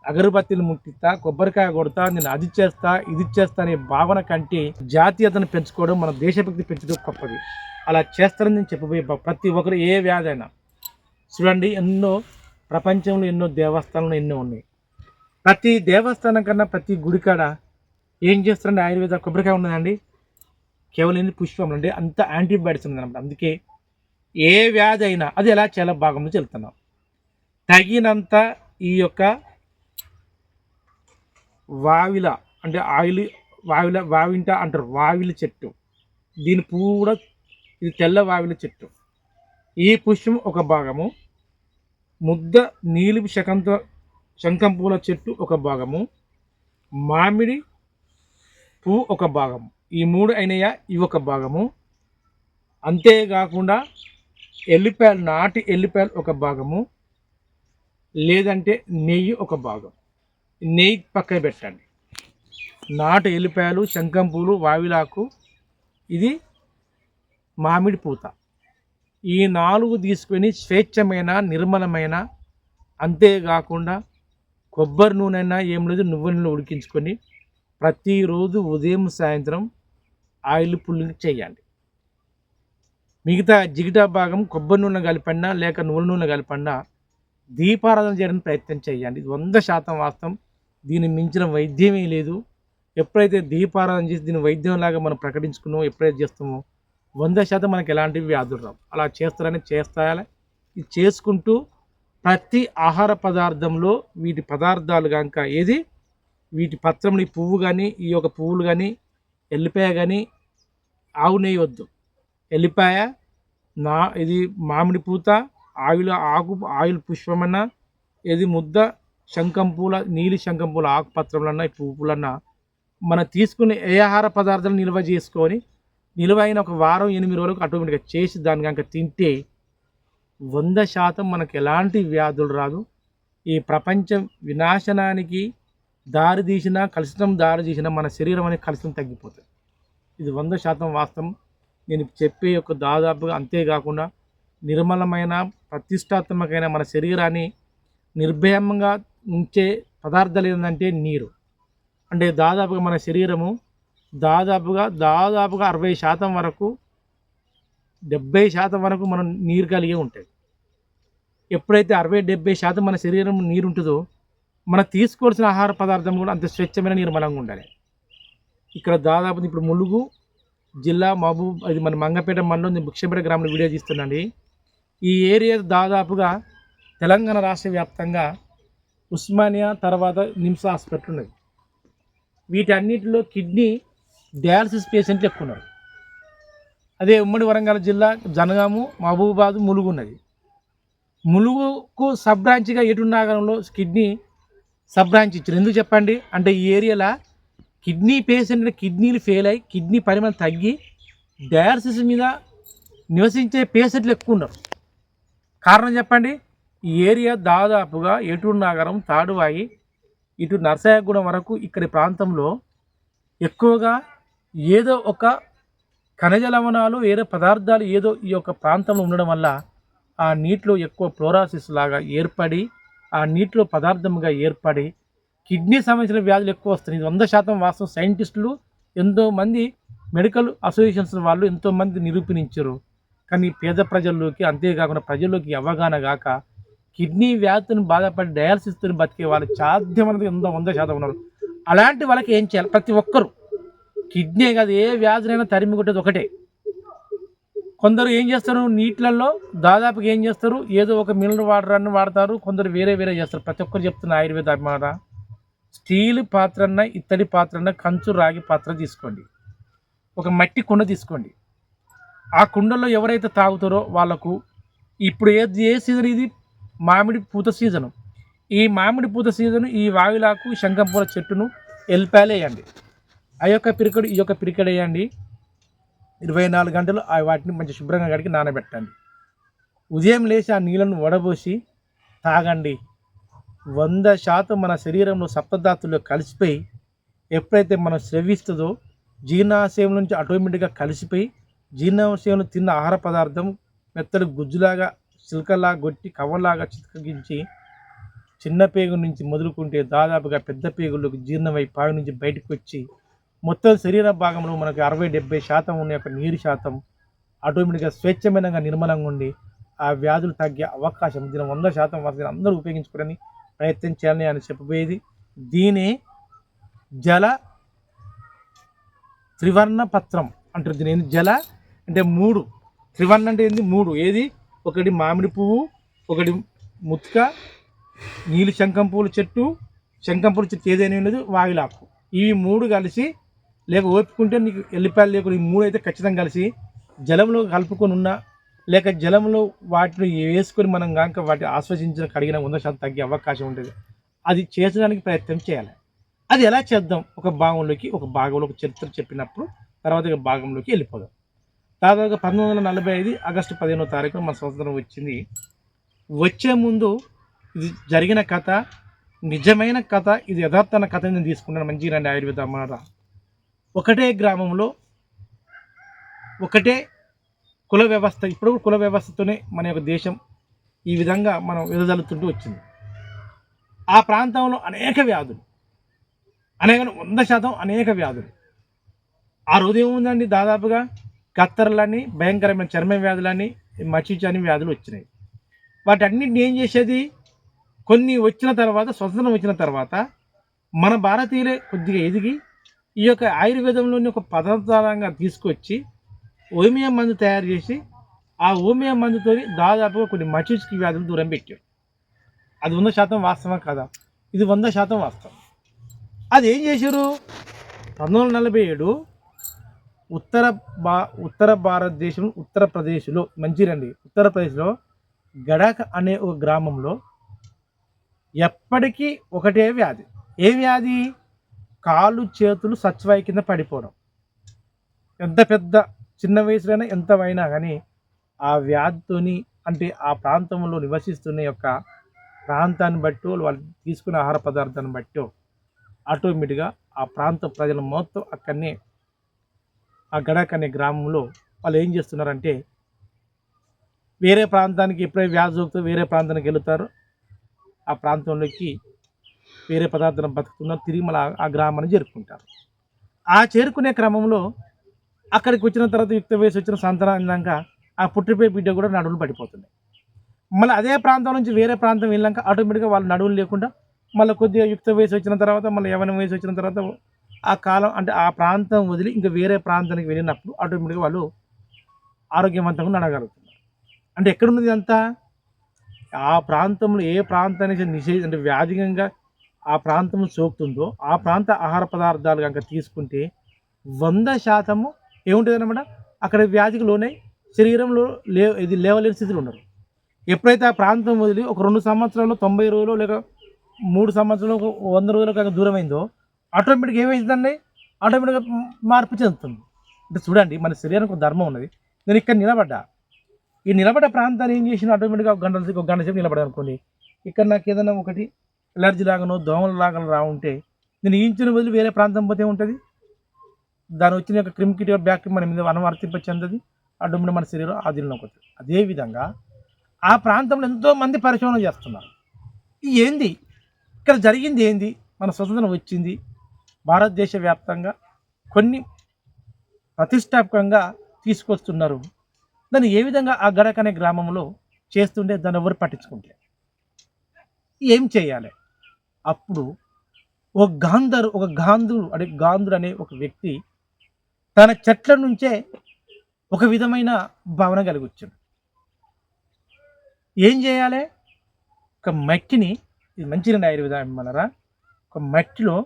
అగరబత్తీలు ముట్టిస్తా, కొబ్బరికాయ కొడతా, నేను అది చేస్తా ఇది చేస్తా అనే భావన కంటే జాతీయతను పెంచుకోవడం, మన దేశభక్తి పెంచడం గొప్పది. అలా చేస్తారని నేను చెప్పబోయే ప్రతి ఒక్కరు ఏ వ్యాధి అయినా చూడండి, ఎన్నో ప్రపంచంలో ఎన్నో దేవస్థానాలు ఎన్నో ఉన్నాయి. ప్రతి దేవస్థానం కన్నా ప్రతి గుడికాడ ఏం చేస్తారండి? ఆయుర్వేద కొబ్బరికాయ ఉన్నదండి, కేవలం ఏంది పుష్పం అంటే అంత యాంటీబయాటిక్స్ ఉందన్నమాట. అందుకే ఏ వ్యాధి అయినా అది ఎలా చాలా భాగంలో చెల్తున్నాం. తగినంత ఈ యొక్క వావిల అంటే వావింట అంటారు, వావిల చెట్టు. దీని పువ్వు కూడా ఇది తెల్ల వావిల చెట్టు. ఈ పుష్పం ఒక భాగము, ముద్ద నీలిపి శంఖం పూల చెట్టు ఒక భాగము, మామిడి పువ్వు ఒక భాగము. ఈ 3 అయినాయా, ఇవి ఒక భాగము. అంతేకాకుండా ఎల్లిపాయలు, నాటి ఎల్లిపాయలు ఒక భాగము, లేదంటే నెయ్యి ఒక భాగం. నెయ్యి పక్కన పెట్టండి. నాటు ఎల్లిపాయలు, శంఖం పూలు, వావిలాకు, ఇది మామిడి పూత. ఈ 4 తీసుకొని స్వేచ్ఛమైన, నిర్మలమైన, అంతేకాకుండా కొబ్బరి నూనె అయినా ఏం లేదు, నువ్వుల నూనె ఉడికించుకొని ప్రతిరోజు ఉదయం సాయంత్రం ఆయిల్ పుల్లింగ్ చేయండి. మిగతా జిగిటా భాగం కొబ్బరి నూనె కలిపన్నా లేక నువ్వుల నూనె కలిపన్నా దీపారాధన చేయడానికి ప్రయత్నం చేయండి. 100% వాస్తవం. దీన్ని మించిన వైద్యమే లేదు. ఎప్పుడైతే దీపారాధన చేసి దీన్ని వైద్యంలాగా మనం ప్రకటించుకున్నామో, ఎప్పుడైతే చేస్తామో 100% మనకి ఎలాంటి వ్యాధులు రావు. అలా చేస్తాయాలి. ఇది చేసుకుంటూ ప్రతి ఆహార పదార్థంలో వీటి పదార్థాలు కనుక ఏది వీటి పత్రంలో ఈ పువ్వు కానీ, ఈ యొక్క పువ్వులు కానీ, ఎల్లిపాయ కానీ, ఆవు నెయ్యి వద్దు, ఎల్లిపాయ, ఇది మామిడి పూత, ఆయిల్ పుష్పమన్నా, ఇది ముద్ద శంఖం పూల, నీలి శంఖం పూల ఆకుపత్రంలన్నా, ఈ పువ్వులన్నా మనం తీసుకునే ఏ ఆహార పదార్థాలు నిల్వ చేసుకొని నిల్వైన ఒక వారం 8 రోజులకు ఆటోమేటిక్గా చేసి దాన్ని కనుక తింటే 100% మనకు ఎలాంటి వ్యాధులు రాదు. ఈ ప్రపంచం వినాశనానికి దారి తీసినా, కలుషితం దారి తీసినా మన శరీరం అనేది కలుషితం తగ్గిపోతుంది. ఇది 100% వాస్తవం. నేను చెప్పే యొక్క దాదాపుగా. అంతేకాకుండా నిర్మలమైన, ప్రతిష్టాత్మకమైన మన శరీరాన్ని నిర్భయంగా ఉంచే పదార్థాలు ఏంటంటే నీరు. అంటే దాదాపుగా మన శరీరము దాదాపుగా 60% వరకు, 70% వరకు మనం నీరు కలిగి ఉంటుంది. ఎప్పుడైతే 60-70% మన శరీరం నీరు ఉంటుందో, మనం తీసుకోవాల్సిన ఆహార పదార్థం కూడా అంత స్వచ్ఛమైన నిర్మలంగా ఉండాలి. ఇక్కడ దాదాపు ఇప్పుడు ములుగు జిల్లా అది మన మంగపేట మండలం, నేను భిక్షపేట గ్రామంలో వీడియో తీస్తున్నాండి. ఈ ఏరియా దాదాపుగా తెలంగాణ రాష్ట్ర వ్యాప్తంగా ఉస్మానియా తర్వాత నిమ్స్ హాస్పిటల్ ఉన్నది. వీటన్నిటిలో కిడ్నీ డయాలసిస్ పేషెంట్లు ఎక్కువ ఉన్నారు. అదే ఉమ్మడి వరంగల్ జిల్లా జనగాము, మహబూబాబాద్, ములుగు ఉన్నది. ములుగుకు సబ్ బ్రాంచ్గా ఏటున్నాగరంలో కిడ్నీ సబ్ బ్రాంచ్ ఇచ్చారు. ఎందుకు చెప్పండి అంటే, ఈ ఏరియాలో కిడ్నీ పేషెంట్ కిడ్నీలు ఫెయిల్ అయ్యి కిడ్నీ పరిమాణం తగ్గి డయాలసిస్ మీద నివసించే పేషెంట్లు ఎక్కువ ఉన్నారు. కారణం చెప్పండి, ఈ ఏరియా దాదాపుగా ఏటూరు నాగరం, తాడువాయి, ఇటు నర్సాయగూడెం వరకు ఇక్కడి ప్రాంతంలో ఎక్కువగా ఏదో ఒక ఖనిజ లవణాలు, ఏదో పదార్థాలు ఏదో ఈ యొక్క ప్రాంతంలో ఉండడం వల్ల ఆ నీటిలో ఎక్కువ ఫ్లోరాసిస్ లాగా ఏర్పడి, ఆ నీటిలో పదార్థంగా ఏర్పడి కిడ్నీ సంబంధించిన వ్యాధులు ఎక్కువ వస్తున్నాయి. 100% వాస్తవం. సైంటిస్టులు ఎంతోమంది మెడికల్ అసోసియేషన్స్ వాళ్ళు ఎంతోమంది నిరూపించారు. కానీ పేద ప్రజల్లోకి, అంతేకాకుండా ప్రజల్లోకి అవగాహన గాక కిడ్నీ వ్యాధిని బాధపడి డయాలసిస్‌తోని బతికే వాళ్ళు సాధ్యమైనంత 100% ఉన్నారు. అలాంటి వాళ్ళకి ఏం చేయాలి? ప్రతి ఒక్కరు కిడ్నీ కాదు, ఏ వ్యాధులైనా తరిమి కొట్టేది ఒకటే. కొందరు ఏం చేస్తారు, నీటిలలో దాదాపుగా ఏం చేస్తారు, ఏదో ఒక మినరల్ వాటర్ అని వాడతారు. కొందరు వేరే వేరే చేస్తారు. ప్రతి ఒక్కరు చెప్తున్న ఆయుర్వేద మాట, స్టీల్ పాత్రన్న, ఇత్తడి పాత్రన్న, కంచు రాగి పాత్ర తీసుకోండి. ఒక మట్టి కుండ తీసుకోండి. ఆ కుండలో ఎవరైతే తాగుతారో వాళ్ళకు ఇప్పుడు ఏ సీజన్ ఇది? మామిడి పూత సీజను. ఈ మామిడి పూత సీజను ఈ వావిలాకు, శంఖంపూల చెట్టును ఎల్లిపాయలు వేయండి. ఆ యొక్క పిరికడు ఈ యొక్క పిరికడు వేయండి. 24 గంటలు వాటిని మంచి శుభ్రంగా కడిగి నానబెట్టండి. ఉదయం లేచి ఆ నీళ్ళను వడబోసి తాగండి. 100% మన శరీరంలో సప్తధాతుల్లో కలిసిపోయి ఎప్పుడైతే మనం స్రవిస్తుందో జీర్ణాశయం నుంచి ఆటోమేటిక్గా కలిసిపోయి జీర్ణాశయంలో తిన్న ఆహార పదార్థం మెత్తడు గుజ్జులాగా, చిలకలా గొట్టి కవ్వలాగా చితకగించి చిన్న పేగు నుంచి మొదలుకుంటే దాదాపుగా పెద్ద పేగుల్లోకి జీర్ణమై పావి నుంచి బయటకు వచ్చి మొత్తం శరీర భాగంలో మనకు 60-70% ఉన్న యొక్క నీరు శాతం ఆటోమేటిక్గా స్వేచ్ఛమైనగా నిర్మలంగా ఉండి ఆ వ్యాధులు తగ్గే అవకాశం దీని 100% వాటిని అందరూ ఉపయోగించుకోవడానికి ప్రయత్నం చేయాలని అని చెప్పబోయేది. దీనే జల త్రివర్ణ పత్రం అంటారు. దీని ఏంది? జల అంటే 3, త్రివర్ణ అంటే ఏంది? 3. ఏది? ఒకటి మామిడి పువ్వు, ఒకటి ముత్క, నీళ్ళు శంఖం పూల చెట్టు ఏదైనా ఉన్నది వావిలాకు. ఇవి 3 కలిసి లేక ఓపుకుంటే నీకు ఎల్లిపాయలు లేకుండా ఈ 3 అయితే ఖచ్చితంగా కలిసి జలంలో కలుపుకొని ఉన్నా లేక జలంలో వాటిని వేసుకొని మనం కనుక వాటిని ఆస్వాదించిన కడిగిన 100% తగ్గే అవకాశం ఉంటుంది. అది చేసడానికి ప్రయత్నం చేయాలి. అది ఎలా చేద్దాం? ఒక భాగంలో ఒక చరిత్ర చెప్పినప్పుడు తర్వాత భాగంలోకి వెళ్ళిపోదాం. దాదాపుగా 1945 ఆగస్టు 15వ తారీఖున మన స్వతంత్రం వచ్చింది. వచ్చే ముందు ఇది జరిగిన కథ, నిజమైన కథ, ఇది యథార్థన కథ నేను తీసుకున్నాను. మంచిగా ఆయుర్వేద అమ్మార. ఒకటే గ్రామంలో ఒకటే కుల వ్యవస్థ. ఇప్పుడు కుల వ్యవస్థతోనే మన యొక్క దేశం ఈ విధంగా మనం వెదజల్లుతుంటూ వచ్చింది. ఆ ప్రాంతంలో అనేక వ్యాధులు, 100% అనేక వ్యాధులు. ఆ రోజు ఏముందండి, దాదాపుగా కత్తెరలని, భయంకరమైన చర్మ వ్యాధులని, మచిచని వ్యాధులు వచ్చినాయి. వాటన్నిటిని ఏం చేసేది? కొన్ని వచ్చిన తర్వాత, స్వతంత్రం వచ్చిన తర్వాత మన భారతీయులే కొద్దిగా ఎదిగి ఈ యొక్క ఆయుర్వేదంలోని ఒక పదార్థాలంగా తీసుకొచ్చి హోమియో మందు తయారు చేసి ఆ హోమియో మందుతో దాదాపుగా కొన్ని మచికి వ్యాధులు దూరం పెట్టారు. అది 100% వాస్తవం కదా? ఇది 100% వాస్తవం. అది ఏం చేశారు? 1947 ఉత్తర భారతదేశం, ఉత్తరప్రదేశ్లో ఉత్తరప్రదేశ్లో గడాక్ అనే ఒక గ్రామంలో ఎప్పటికీ ఒకటే వ్యాధి. ఏ వ్యాధి? కాళ్ళు చేతులు సత్వాయి కింద పడిపోవడం. ఎంత పెద్ద చిన్న వయసులోనే ఎంత అయినా కానీ ఆ వ్యాధితోని, అంటే ఆ ప్రాంతంలో నివసిస్తున్న యొక్క ప్రాంతాన్ని బట్టి వాళ్ళు తీసుకునే ఆహార పదార్థాన్ని బట్టి ఆటోమేటిక్గా ఆ ప్రాంత ప్రజలు మొత్తం అక్కడనే ఆ గడాక్ అనే గ్రామంలో వాళ్ళు ఏం చేస్తున్నారంటే వేరే ప్రాంతానికి ఎప్పుడైతే వ్యాధి సోకుతో వేరే ప్రాంతానికి వెళుతారో ఆ ప్రాంతంలోకి వేరే పదార్థాలను బతుకుతున్నారు, తిరిగి మళ్ళీ ఆ గ్రామాన్ని చేరుకుంటారు. ఆ చేరుకునే క్రమంలో అక్కడికి వచ్చిన తర్వాత యుక్త వయసు వచ్చిన సంతానాక ఆ పుట్టిపోయే బిడ్డ కూడా నడువులు పడిపోతున్నాయి. మళ్ళీ అదే ప్రాంతం నుంచి వేరే ప్రాంతం వెళ్ళాక ఆటోమేటిక్గా వాళ్ళు నడువులు లేకుండా మళ్ళీ కొద్దిగా యుక్త వయసు వచ్చిన తర్వాత, మళ్ళీ యవ్వన వయసు వచ్చిన తర్వాత ఆ కాలం అంటే ఆ ప్రాంతం వదిలి ఇంకా వేరే ప్రాంతానికి వెళ్ళినప్పుడు ఆటోమేటిక్గా వాళ్ళు ఆరోగ్యవంతంగా నడగలుగుతున్నారు. అంటే ఎక్కడున్నది అంతా? ఆ ప్రాంతంలో ఏ ప్రాంతానికి అంటే వ్యాధికంగా ఆ ప్రాంతం సోకుతుందో ఆ ప్రాంత ఆహార పదార్థాలు కనుక తీసుకుంటే 100% ఏముంటుంది అన్నమాట, అక్కడ వ్యాధికి లోనై శరీరంలో లేవలేని స్థితిలో ఉన్నారు. ఎప్పుడైతే ఆ ప్రాంతం వదిలి ఒక 2 సంవత్సరాలు, 90 రోజులు లేక 3 సంవత్సరాలు, 100 రోజుల కనుక దూరం అయిందో ఆటోమేటిక్గా ఏమవుతుందండి? ఆటోమేటిక్గా మార్పు చెందుతుంది. అంటే చూడండి, మన శరీరానికి ఒక ధర్మం ఉన్నది. నేను ఇక్కడ నిలబడ్డా, ఈ నిలబడ్డ ప్రాంతాన్ని ఏం చేసిన ఆటోమేటిక్గా ఒక గంట సేపు నిలబడ్డా అనుకోండి, ఇక్కడ నాకు ఏదైనా ఒకటి ఎలర్జీ లాగానో దోమల లాగానో ఉంటే నేను ఇంచుని వదిలి వేరే ప్రాంతం పోతే ఉంటుంది, దాని వచ్చిన యొక్క క్రిమికిట్ బ్యాక్టీరియా మన మీద వర్తింప చెందది, ఆటోమేటిక్ మన శరీరం ఆధీనంలోకి వస్తుంది. అదేవిధంగా ఆ ప్రాంతంలో ఎంతోమంది పరిశోధన చేస్తున్నారు. ఏంది ఇక్కడ జరిగింది? ఏంది? మన స్వతంత్రం వచ్చింది భారతదేశ వ్యాప్తంగా కొన్ని ప్రతిష్టాత్మకంగా తీసుకొస్తున్నారు. దాన్ని ఏ విధంగా ఆ గడక అనే గ్రామంలో చేస్తుంటే దాన్ని ఎవరు పట్టించుకుంటే ఏం చేయాలి? అప్పుడు ఒక గాంధుడు అనే ఒక వ్యక్తి తన చెట్ల నుంచే ఒక విధమైన భావన కలిగొచ్చాడు. ఏం చేయాలి? ఒక మట్టిని, ఇది మంచిదండి ఆయుర్వేదం మనరా, ఒక మట్టిలో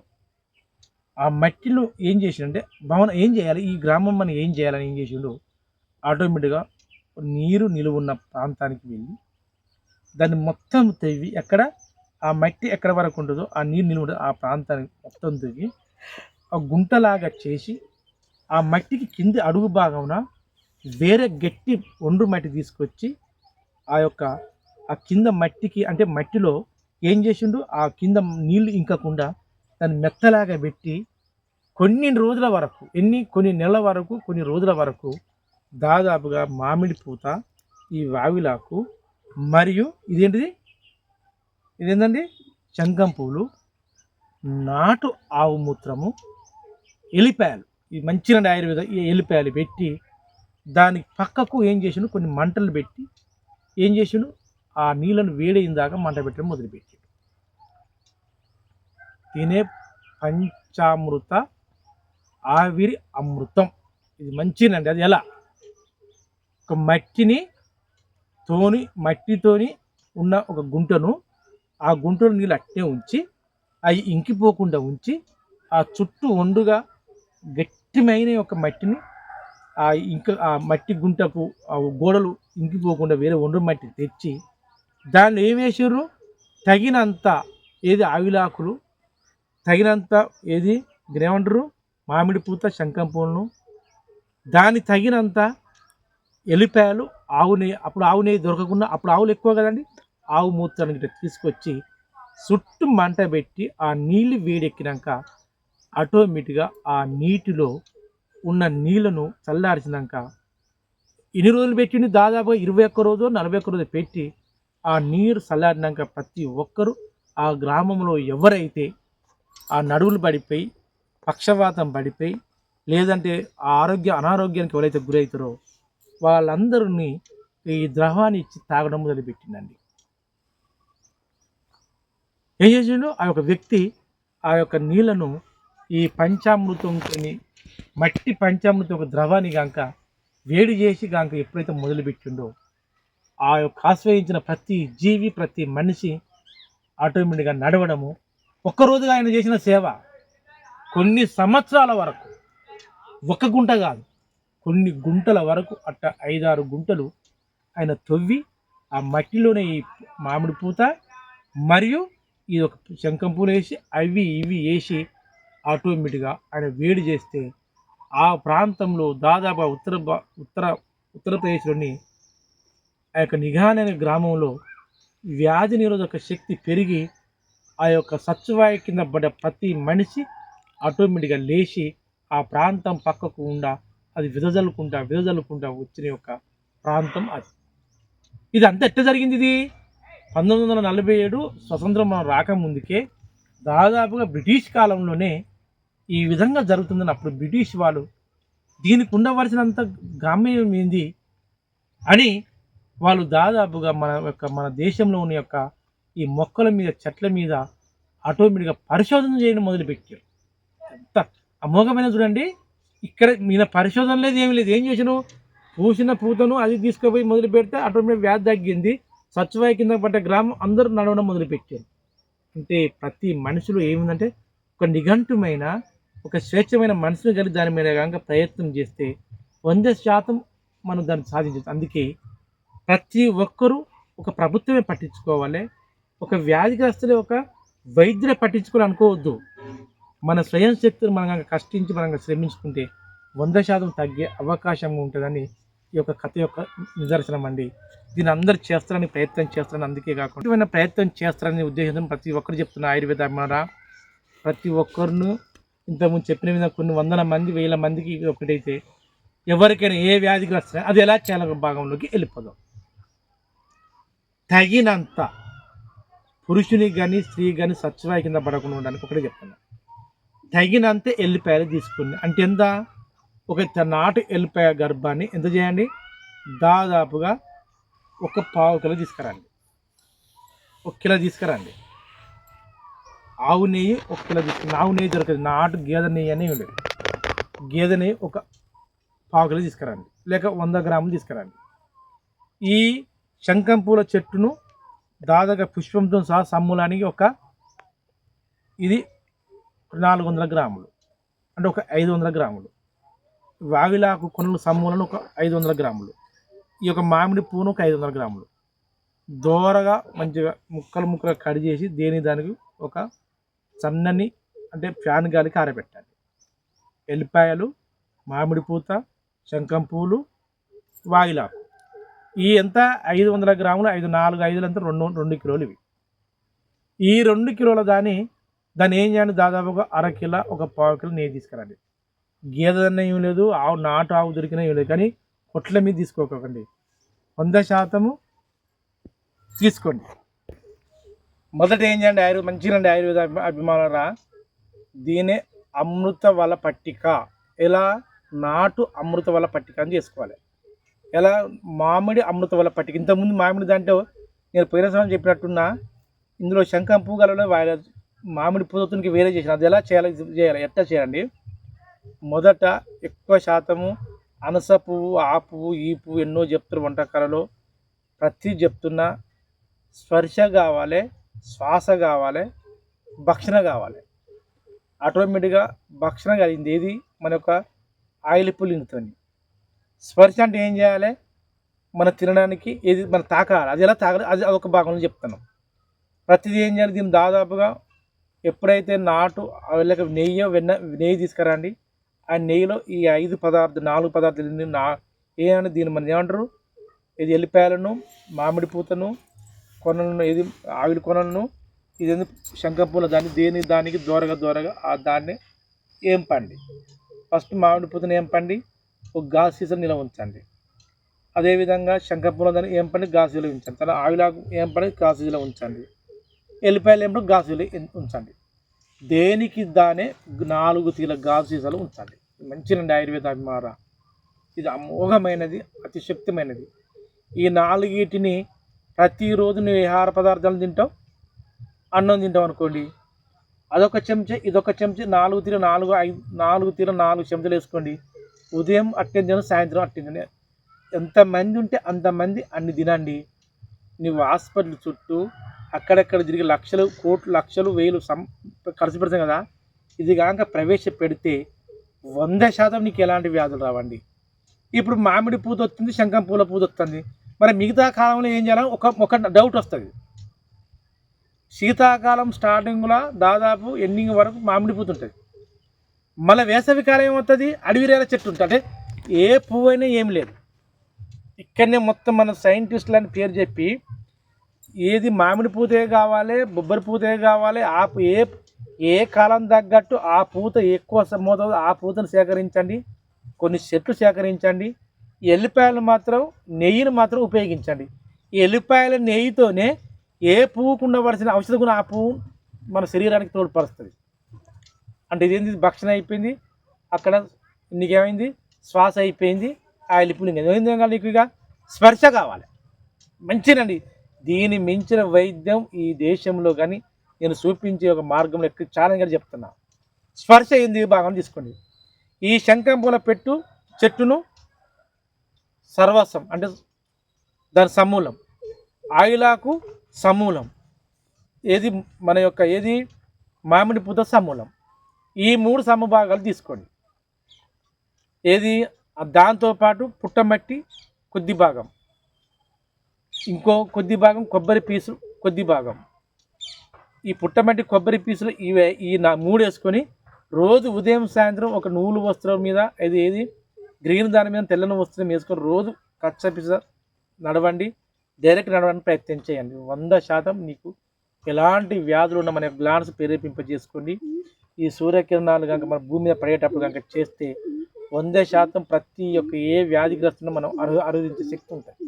ఆ మట్టిలో ఏం చేసిండంటే భావన ఏం చేయాలి, ఈ గ్రామం మనం ఏం చేయాలని ఏం చేసిండు, ఆటోమేటిక్‌గా నీరు నిలువున్న ప్రాంతానికి వెళ్ళి దాన్ని మొత్తం తవ్వి ఎక్కడ ఆ మట్టి ఎక్కడ వరకు ఉంటుందో ఆ నీరు నిలువ ఆ ప్రాంతానికి మొత్తం తవ్వి ఆ గుంటలాగా చేసి ఆ మట్టికి కింది అడుగు భాగమున వేరే గట్టి ఒండ్రు మట్టి తీసుకొచ్చి ఆ యొక్క ఆ కింద మట్టికి అంటే మట్టిలో ఏం చేసిండు, ఆ కింద నీళ్లు ఇంకకుండా దాన్ని మెత్తలాగా పెట్టి కొన్ని రోజుల వరకు కొన్ని నెలల వరకు కొన్ని రోజుల వరకు దాదాపుగా మామిడి పూత, ఈ వావిలాకు మరియు ఇదేంటండి శంఖం పూలు, నాటు ఆవు మూత్రము, ఎలిపాయలు, ఇది మంచిగా ఆయుర్వేద ఈ ఎలిపాయలు పెట్టి దానికి పక్కకు ఏం చేసిండు, కొన్ని మంటలు పెట్టి ఏం చేసిండు, ఆ నీళ్ళను వేడైన దాకా మంట పెట్టడం మొదలుపెట్టి తినే పంచామృత ఆవిరి అమృతం. ఇది మంచిదండి. అది ఎలా? ఒక మట్టితోని ఉన్న ఒక గుంటను, ఆ గుంటలో నీళ్ళు అట్టే ఉంచి అవి ఇంకిపోకుండా ఉంచి ఆ చుట్టూ ఒండుగా గట్టిమైన ఒక మట్టిని ఆ మట్టి గుంటకు ఆ గోడలు ఇంకిపోకుండా వేరే ఒండ్రు మట్టి తెచ్చి దాన్ని ఏం వేసారు, తగినంత ఆవిలాకులు, తగినంత దీనేమంటారు మామిడి పూత, శంఖం పూలను, దాని తగినంత ఎల్లిపాయలు, ఆవు నెయ్యి, అప్పుడు ఆవు నెయ్యి దొరకకుండా అప్పుడు ఆవులు ఎక్కువ కదండి, ఆవు మూత్రాన్ని గిట్ట తీసుకొచ్చి చుట్టూ మంట పెట్టి ఆ నీళ్ళు వేడెక్కినాక ఆటోమేటిక్గా ఆ నీటిలో ఉన్న నీళ్ళను చల్లార్చినాక ఎన్ని రోజులు పెట్టింది, దాదాపుగా 21 రోజు 41 రోజు పెట్టి ఆ నీరు చల్లారినాక ప్రతి ఒక్కరూ ఆ గ్రామంలో ఎవరైతే ఆ నడువులు పడిపోయి పక్షవాతం పడిపోయి లేదంటే ఆ అనారోగ్యానికి ఎవరైతే గురవుతారో వాళ్ళందరినీ ఈ ద్రవాన్ని ఇచ్చి తాగడం మొదలుపెట్టిందండి. ఏం చేసిండు, ఆ యొక్క వ్యక్తి ఆ యొక్క నీళ్లను ఈ మట్టి పంచామృతం ఒక ద్రవాన్ని గాంక వేడి చేసి గాంక ఎప్పుడైతే మొదలుపెట్టిండో ఆ యొక్క ఆశ్రయించిన ప్రతి జీవి, ప్రతి మనిషి ఆటోమేటిక్గా నడవడము. ఒక్కరోజుగా ఆయన చేసిన సేవ కొన్ని సంవత్సరాల వరకు, ఒక గుంట కాదు కొన్ని గుంటల వరకు అట్ట 5-6 గుంటలు ఆయన తవ్వి ఆ మట్టిలోనే ఈ మామిడి పూత మరియు ఈ ఒక శంఖం పూలు వేసి అవి ఇవి వేసి ఆటోమేటిక్గా ఆయన వేడి చేస్తే ఆ ప్రాంతంలో దాదాపు ఉత్తరప్రదేశ్లోని ఆ యొక్క నిఘాన్ అనే గ్రామంలో వ్యాధి నిరోధక శక్తి పెరిగి ఆ యొక్క సత్తువాయు కింద పడ్డ ప్రతి మనిషి ఆటోమేటిక్గా లేచి ఆ ప్రాంతం పక్కకు అది విదజల్లుకుంటా వచ్చిన యొక్క ప్రాంతం అది. ఇది అంతా ఎట్లా జరిగింది? ఇది 1947 స్వతంత్రం మనం రాకముందుకే దాదాపుగా బ్రిటిష్ కాలంలోనే ఈ విధంగా జరుగుతుందని అప్పుడు బ్రిటిష్ వాళ్ళు దీనికి ఉండవలసినంత గామ్యం ఏంది అని వాళ్ళు దాదాపుగా మన దేశంలో ఉన్న యొక్క ఈ మొక్కల మీద, చెట్ల మీద ఆటోమేటిక్గా పరిశోధన చేయడం మొదలుపెట్టారు. ఎంత అమోఘమైన చూడండి, ఇక్కడ మీద పరిశోధన లేదు, ఏమి లేదు. ఏం చేసాను, పూసిన పూతను అది తీసుకుపోయి మొదలు పెడితే ఆటోమేటిక్ వ్యాధి తగ్గింది. సత్యవాయి కింద పడ్డ గ్రామం అందరూ నడవడం మొదలుపెట్టారు. అంటే ప్రతి మనిషిలో ఏముందంటే ఒక నిఘంటుమైన ఒక స్వేచ్ఛమైన మనసును కలిగి దాని మీద కనుక ప్రయత్నం చేస్తే 100% మనం దాన్ని సాధించవచ్చు. అందుకే ప్రతి ఒక్కరూ ఒక ప్రభుత్వమే పట్టించుకోవాలి, ఒక వ్యాధిగ్రస్తులే ఒక వైద్యులే పట్టించుకోవాలి అనుకోవద్దు. మన స్వయం శక్తిని మనం కష్టించి మనం శ్రమించుకుంటే 100% తగ్గే అవకాశం ఉంటుందని ఈ యొక్క కథ యొక్క నిదర్శనం అండి. దీన్ని అందరూ చేస్తారని ప్రయత్నం చేస్తారని, అందుకే కాకుండా ప్రయత్నం చేస్తారనే ఉద్దేశంతో ప్రతి ఒక్కరు చెప్తున్న ఆయుర్వేద ద్వారా ప్రతి ఒక్కరును ఇంతకుముందు చెప్పిన విధంగా కొన్ని 100 మంది 1000 మందికి ఒకటైతే ఎవరికైనా ఏ వ్యాధికి వస్తున్నా అది ఎలా చాలా భాగంలోకి వెళ్ళిపోదాం. తగినంత పురుషునికి కానీ స్త్రీ కానీ సత్యవాయి కింద పడకుండా ఉండడానికి ఒకటే చెప్తాను. తగినంత ఎల్లిపాయలు తీసుకోండి. అంటే ఎంత? ఒక నాటు ఎల్లిపాయ గర్భాన్ని ఎంత చేయండి? దాదాపుగా ఒక పావు కిలో తీసుకురండి. 1 కిలో తీసుకురండి. ఆవు నెయ్యి 1 కిలో తీసుకురండి. ఆవు నెయ్యి దొరకదు, నాటు గేదె నెయ్యి అని ఉండదు. గేదె నెయ్యి ఒక పావు కిలో తీసుకురండి, లేక 100 గ్రాములు తీసుకురండి. ఈ శంఖం పూల చెట్టును దాదాపుగా పుష్పంతో సహా సమూలానికి ఇది 400 గ్రాములు, అంటే ఒక 500 గ్రాములు. వావిలాకు కొనలు సమూలను ఒక 500 గ్రాములు. ఈ యొక్క మామిడి పూను ఒక 500 గ్రాములు దోరగా మంచిగా ముక్కలుగా కట్ చేసి దానికి ఒక సన్నని అంటే ఫ్యాన్ గాలికి ఆరబెట్టాలి. ఎల్లిపాయలు, మామిడి పూత, శంఖం పూలు, వాయిలాకు ఈ ఎంత 500 గ్రాములు, 4 అంతా 2 కిలోలు. ఇవి ఈ 2 కిలోల దాన్ని ఏం చేయండి? దాదాపుగా 1/2 కిలో, ఒక పావు కిలో నెయ్యి తీసుకురండి. గేదె ఏం లేదు, నాటు ఆవు దొరికినా ఏం లేదు, కానీ కొట్ల మీద తీసుకోకండి. 100% తీసుకోండి. మొదట ఏం చేయండి? మంచిగా ఆయుర్వేద అభిమానులరా, దీనే అమృత వల పట్టిక. ఎలా? నాటు అమృత వల పట్టిక అని చేసుకోవాలి. ఎలా? మామిడి అమృత వల పట్టిక. ఇంతకుముందు మామిడి దాంట్లో నేను పోయిన సమయం చెప్పినట్టున్నా, ఇందులో శంఖం పువ్వు గలలో మామిడి పూతకి వేరే చేసిన. అది ఎలా చేయాలి ఎట్లా చేయండి? మొదట ఎక్కువ శాతము అనస పువ్వు, ఆ పువ్వు, ఈ పువ్వు ఎన్నో చెప్తారు వంటకాలలో. ప్రతి చెప్తున్నా స్పర్శ కావాలి, శ్వాస కావాలి, భక్షణ కావాలి. ఆటోమేటిక్గా భక్షణ కలిగింది ఏది? మన యొక్క ఆయిల్ పులింగుతుంది. స్పర్శ అంటే ఏం చేయాలి? మనం తినడానికి ఏది మనం తాకాలి. అది ఎలా తాగాలి? అది అదొక భాగంలో చెప్తాను. ప్రతిదీ ఏం చేయాలి? దీన్ని దాదాపుగా ఎప్పుడైతే నాటు లేక నెయ్యి తీసుకురండి. ఆ నెయ్యిలో ఈ 4 పదార్థాలు ఏమని దీన్ని మనం ఏమంటారు? ఇది ఎల్లిపాయలను, మామిడి పూతను, కొనలను, ఏది ఆవిరి కొనలను, ఇది శంఖం పూల దానికి దూరగా దాన్ని ఏంపండి. ఫస్ట్ మామిడి పూతను ఏంపండి, ఒక గాజు సీసాలో నిల్వ ఉంచండి. అదేవిధంగా శంఖం పూల దాన్ని ఏంపండి, గాజు సీసాలో ఉంచండి. తర్వాత ఆవిలాకు ఏంపండి, గాజు సీసాలో ఉంచండి. ఎల్లిపాయలు ఏంపండి, గాజు సీసాలో ఉంచండి. దేనికి దానే 4 తీల గాజు సీసాలు ఉంచండి. మంచిదండి ఆయుర్వేద అభిమాన. ఇది అమోఘమైనది, అతిశక్తిమైనది. ఈ 4 ప్రతిరోజు నువ్వు ఆహార పదార్థాలు తింటావు, అన్నం తింటావు అనుకోండి, అదొక చెంచా, ఇదొక చెంచా, 4 చెంచాలు వేసుకోండి. ఉదయం అట్టెం తిన, సాయంత్రం అట్టెం తిన. ఎంతమంది ఉంటే అంతమంది అన్ని తినండి. నువ్వు హాస్పిటల్ చుట్టూ అక్కడెక్కడ తిరిగి లక్షలు వేలు ఖర్చు పెడతాం కదా. ఇది కాక ప్రవేశపెడితే 100% నీకు ఎలాంటి వ్యాధులు రావండి. ఇప్పుడు మామిడి పూత వస్తుంది, శంఖం పూల పూత వస్తుంది. మరి మిగతా కాలంలో ఏం చేయాలని ఒక డౌట్ వస్తుంది. శీతాకాలం స్టార్టింగ్లో దాదాపు ఎండింగ్ వరకు మామిడి పూత ఉంటుంది. మళ్ళీ వేసవికాలం ఏమవుతుంది? అడవిరేల చెట్టు ఉంటుంది. అంటే ఏ పువ్వు అయినా ఏం లేదు. ఇక్కడనే మొత్తం మన సైంటిస్టులని పేరు చెప్పి ఏది మామిడి పూతే కావాలి, బొబ్బరి పూతే కావాలి, ఏ కాలం తగ్గట్టు ఆ పూత ఎక్కువ మోతాదు ఆ పూతను సేకరించండి. కొన్ని చెట్లు సేకరించండి. ఎల్లిపాయలు మాత్రం, నెయ్యిని మాత్రం ఉపయోగించండి. ఈ ఎల్లిపాయల నెయ్యితోనే ఏ పువ్వుకు ఉండవలసిన ఔషధ గుణం ఆ పువ్వు మన శరీరానికి తోడ్పరుస్తుంది. అంటే ఇదేంటి? భక్షణ అయిపోయింది, అక్కడ నీకేమైంది? శ్వాస అయిపోయింది, ఆయిల్ పులింగ్ ఏమైంది? నీకు ఇక స్పర్శ కావాలి. మంచిదండి. దీని మించిన వైద్యం ఈ దేశంలో కానీ నేను చూపించే ఒక మార్గంలో చాలా చెప్తున్నా. స్పర్శ ఏంది భాగం తీసుకోండి. ఈ శంఖం పూల చెట్టును సర్వస్వం అంటే దాని సమూలం, ఆయిలాకు సమూలం, ఏది మన యొక్క ఏది మామిడి పూత సమూలం. ఈ 3 సమభాగాలు తీసుకోండి. ఏది? దాంతోపాటు పుట్టమట్టి కొద్ది భాగం, ఇంకో కొద్ది భాగం కొబ్బరి పీసు కొద్ది భాగం. ఈ పుట్టమట్టి కొబ్బరి పీసులు ఈ 3 వేసుకొని రోజు ఉదయం సాయంత్రం ఒక నూలు వస్త్రం మీద ఏది గ్రీన్ దాని మీద తెల్లని వస్త్రం వేసుకొని రోజు కచ్చపిస నడవండి. డైరెక్ట్ నడవడానికి ప్రయత్నం చేయండి. 100% నీకు ఎలాంటి వ్యాధులు ఉన్న మన గ్లాండ్స్ ప్రేరేపింపజేసుకోండి. ఈ సూర్యకిరణాలు కనుక మన భూమి మీద పడేటప్పుడు కనుక చేస్తే 100% ప్రతి ఒక్క ఏ వ్యాధిగ్రస్తున్నా మనం అరుదించే శక్తి ఉంటుంది.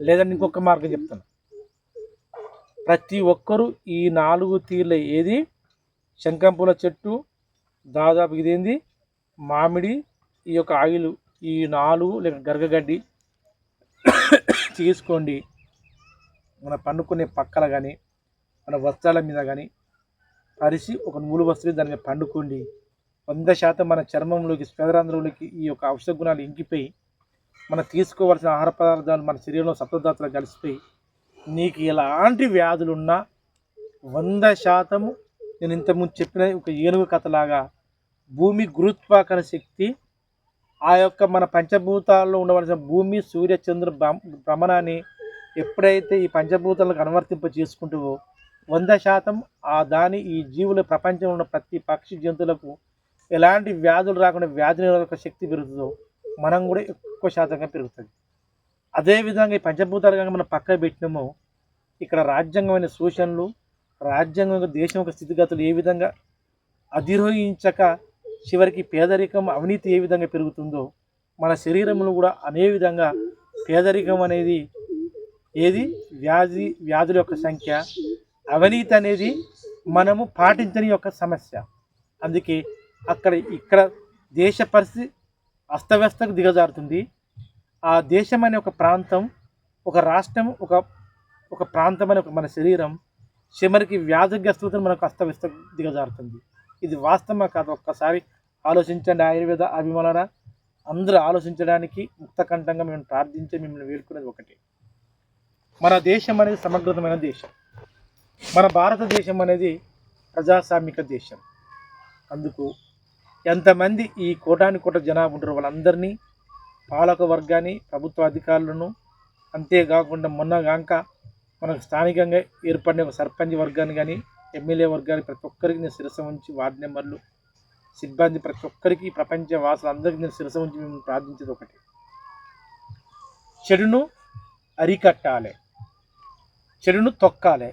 లేదంటే ఇంకొక మార్గం చెప్తాను. ప్రతి ఒక్కరూ ఈ 4 తీర్ల ఏది శంఖం పూల చెట్టు, దాదాపు ఇదేంది మామిడి, ఈ యొక్క ఆయిల్, ఈ 4 లేక గరగగడ్డి తీసుకోండి. మన పండుకునే పక్కల కానీ మన వస్త్రాల మీద కానీ పరిచి ఒక నూలు వస్త్రం దాని మీద పండుకోండి. 100% మన చర్మంలోకి స్వేదరంధ్రంలోకి ఈ యొక్క ఔషధ గుణాలు ఇంకిపోయి మనం తీసుకోవాల్సిన ఆహార పదార్థాలు మన శరీరంలో సప్తధాతులు కలిసిపోయి నీకు ఎలాంటి వ్యాధులున్నా 100% నేను ఇంతకుముందు చెప్పిన ఒక ఏనుగు కథలాగా భూమి గురుత్వాకర్షణ శక్తి ఆ యొక్క మన పంచభూతాల్లో ఉండవలసిన భూమి సూర్య చంద్ర భ్రమణాన్ని ఎప్పుడైతే ఈ పంచభూతాలకు అనువర్తింప చేసుకుంటావో 100% ఆ దాని ఈ జీవుల ప్రపంచంలో ఉన్న ప్రతి పక్షి జంతువులకు ఎలాంటి వ్యాధులు రాకుండా వ్యాధి నిరోధక శక్తి పెరుగుతుందో మనం కూడా ఎక్కువ శాతంగా పెరుగుతుంది. అదేవిధంగా ఈ పంచభూతాలు కనుక మనం పక్కన పెట్టినామో ఇక్కడ రాజ్యాంగమైన సూచనలు, రాజ్యాంగం దేశం యొక్క స్థితిగతులు ఏ విధంగా అధిరోహించక చివరికి పేదరికం అవినీతి ఏ విధంగా పెరుగుతుందో మన శరీరంలో కూడా అనే విధంగా పేదరికం అనేది ఏది వ్యాధుల యొక్క సంఖ్య, అవినీతి అనేది మనము పాటించని యొక్క సమస్య. అందుకే ఇక్కడ దేశ పరిస్థితి అస్తవ్యస్తకు దిగజారుతుంది. ఆ దేశం అనే ఒక ప్రాంతం, ఒక రాష్ట్రం, ఒక ప్రాంతం అనే మన శరీరం చివరికి వ్యాధిగ్రస్తులతో మనకు అస్తవ్యస్త దిగజారుతుంది. ఇది వాస్తవం కాదు. ఒక్కసారి ఆలోచించండి. ఆయుర్వేద అభిమానులారా, అందరూ ఆలోచించడానికి ముక్తకంఠంగా మేము ప్రార్థించి మిమ్మల్ని వేడుకునేది ఒకటి. మన దేశం అనేది సమగ్రతమైన దేశం. మన భారతదేశం అనేది ప్రజాస్వామిక దేశం. అందుకు ఎంతమంది ఈ కోటాను కోట జనాభా ఉంటారో వాళ్ళందరినీ, పాలక వర్గాన్ని, ప్రభుత్వ అధికారులను, అంతేకాకుండా మొన్నగాక మనకు స్థానికంగా ఏర్పడిన ఒక సర్పంచ్ వర్గాన్ని కానీ, ఎమ్మెల్యే వర్గాన్ని ప్రతి ఒక్కరికి నేను శిరస ఉంచి, వార్డు మెంబర్లు, సిబ్బంది ప్రతి ఒక్కరికి, ప్రపంచ వాసులందరికీ నేను శిరస ఉంచి మేము ప్రార్థించేది ఒకటి: చెడును అరికట్టాలి, చెడును తొక్కాలి,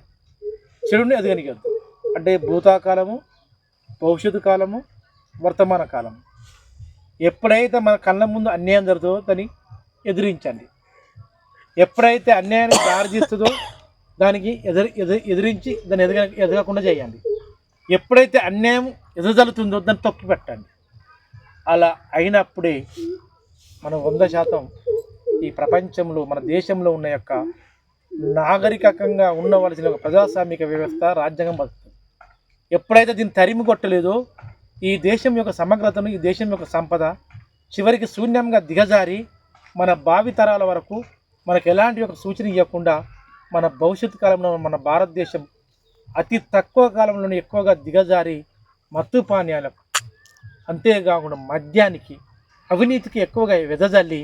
చెడుని ఎదగనిగద్దు. అంటే భూతాకాలము, భవిష్యత్తు కాలము, వర్తమాన కాలము. ఎప్పుడైతే మన కళ్ళ ముందు అన్యాయం జరుగుతుందో దాన్ని ఎదిరించండి. ఎప్పుడైతే అన్యాయానికి దారి తీస్తుందో దానికి ఎదిరించి దాన్ని ఎదగకుండా చేయండి. ఎప్పుడైతే అన్యాయం ఎదజల్లుతుందో దాన్ని తొక్కి పెట్టండి. అలా అయినప్పుడే మనం 100% ఈ ప్రపంచంలో మన దేశంలో ఉన్న యొక్క నాగరికంగా ఉండవలసిన ఒక ప్రజాస్వామిక వ్యవస్థ, రాజ్యాంగం బతుకుతుంది. ఎప్పుడైతే దీన్ని తరిమి కొట్టలేదో ఈ దేశం యొక్క సమగ్రతను, ఈ దేశం యొక్క సంపద చివరికి శూన్యంగా దిగజారి మన భావితరాల వరకు మనకు ఎలాంటి ఒక సూచన ఇవ్వకుండా మన భవిష్యత్తు కాలంలో మన భారతదేశం అతి తక్కువ కాలంలోనే ఎక్కువగా దిగజారి మత్తు పానీయాలకు, అంతేకాకుండా మద్యానికి, అవినీతికి ఎక్కువగా వెదజల్లి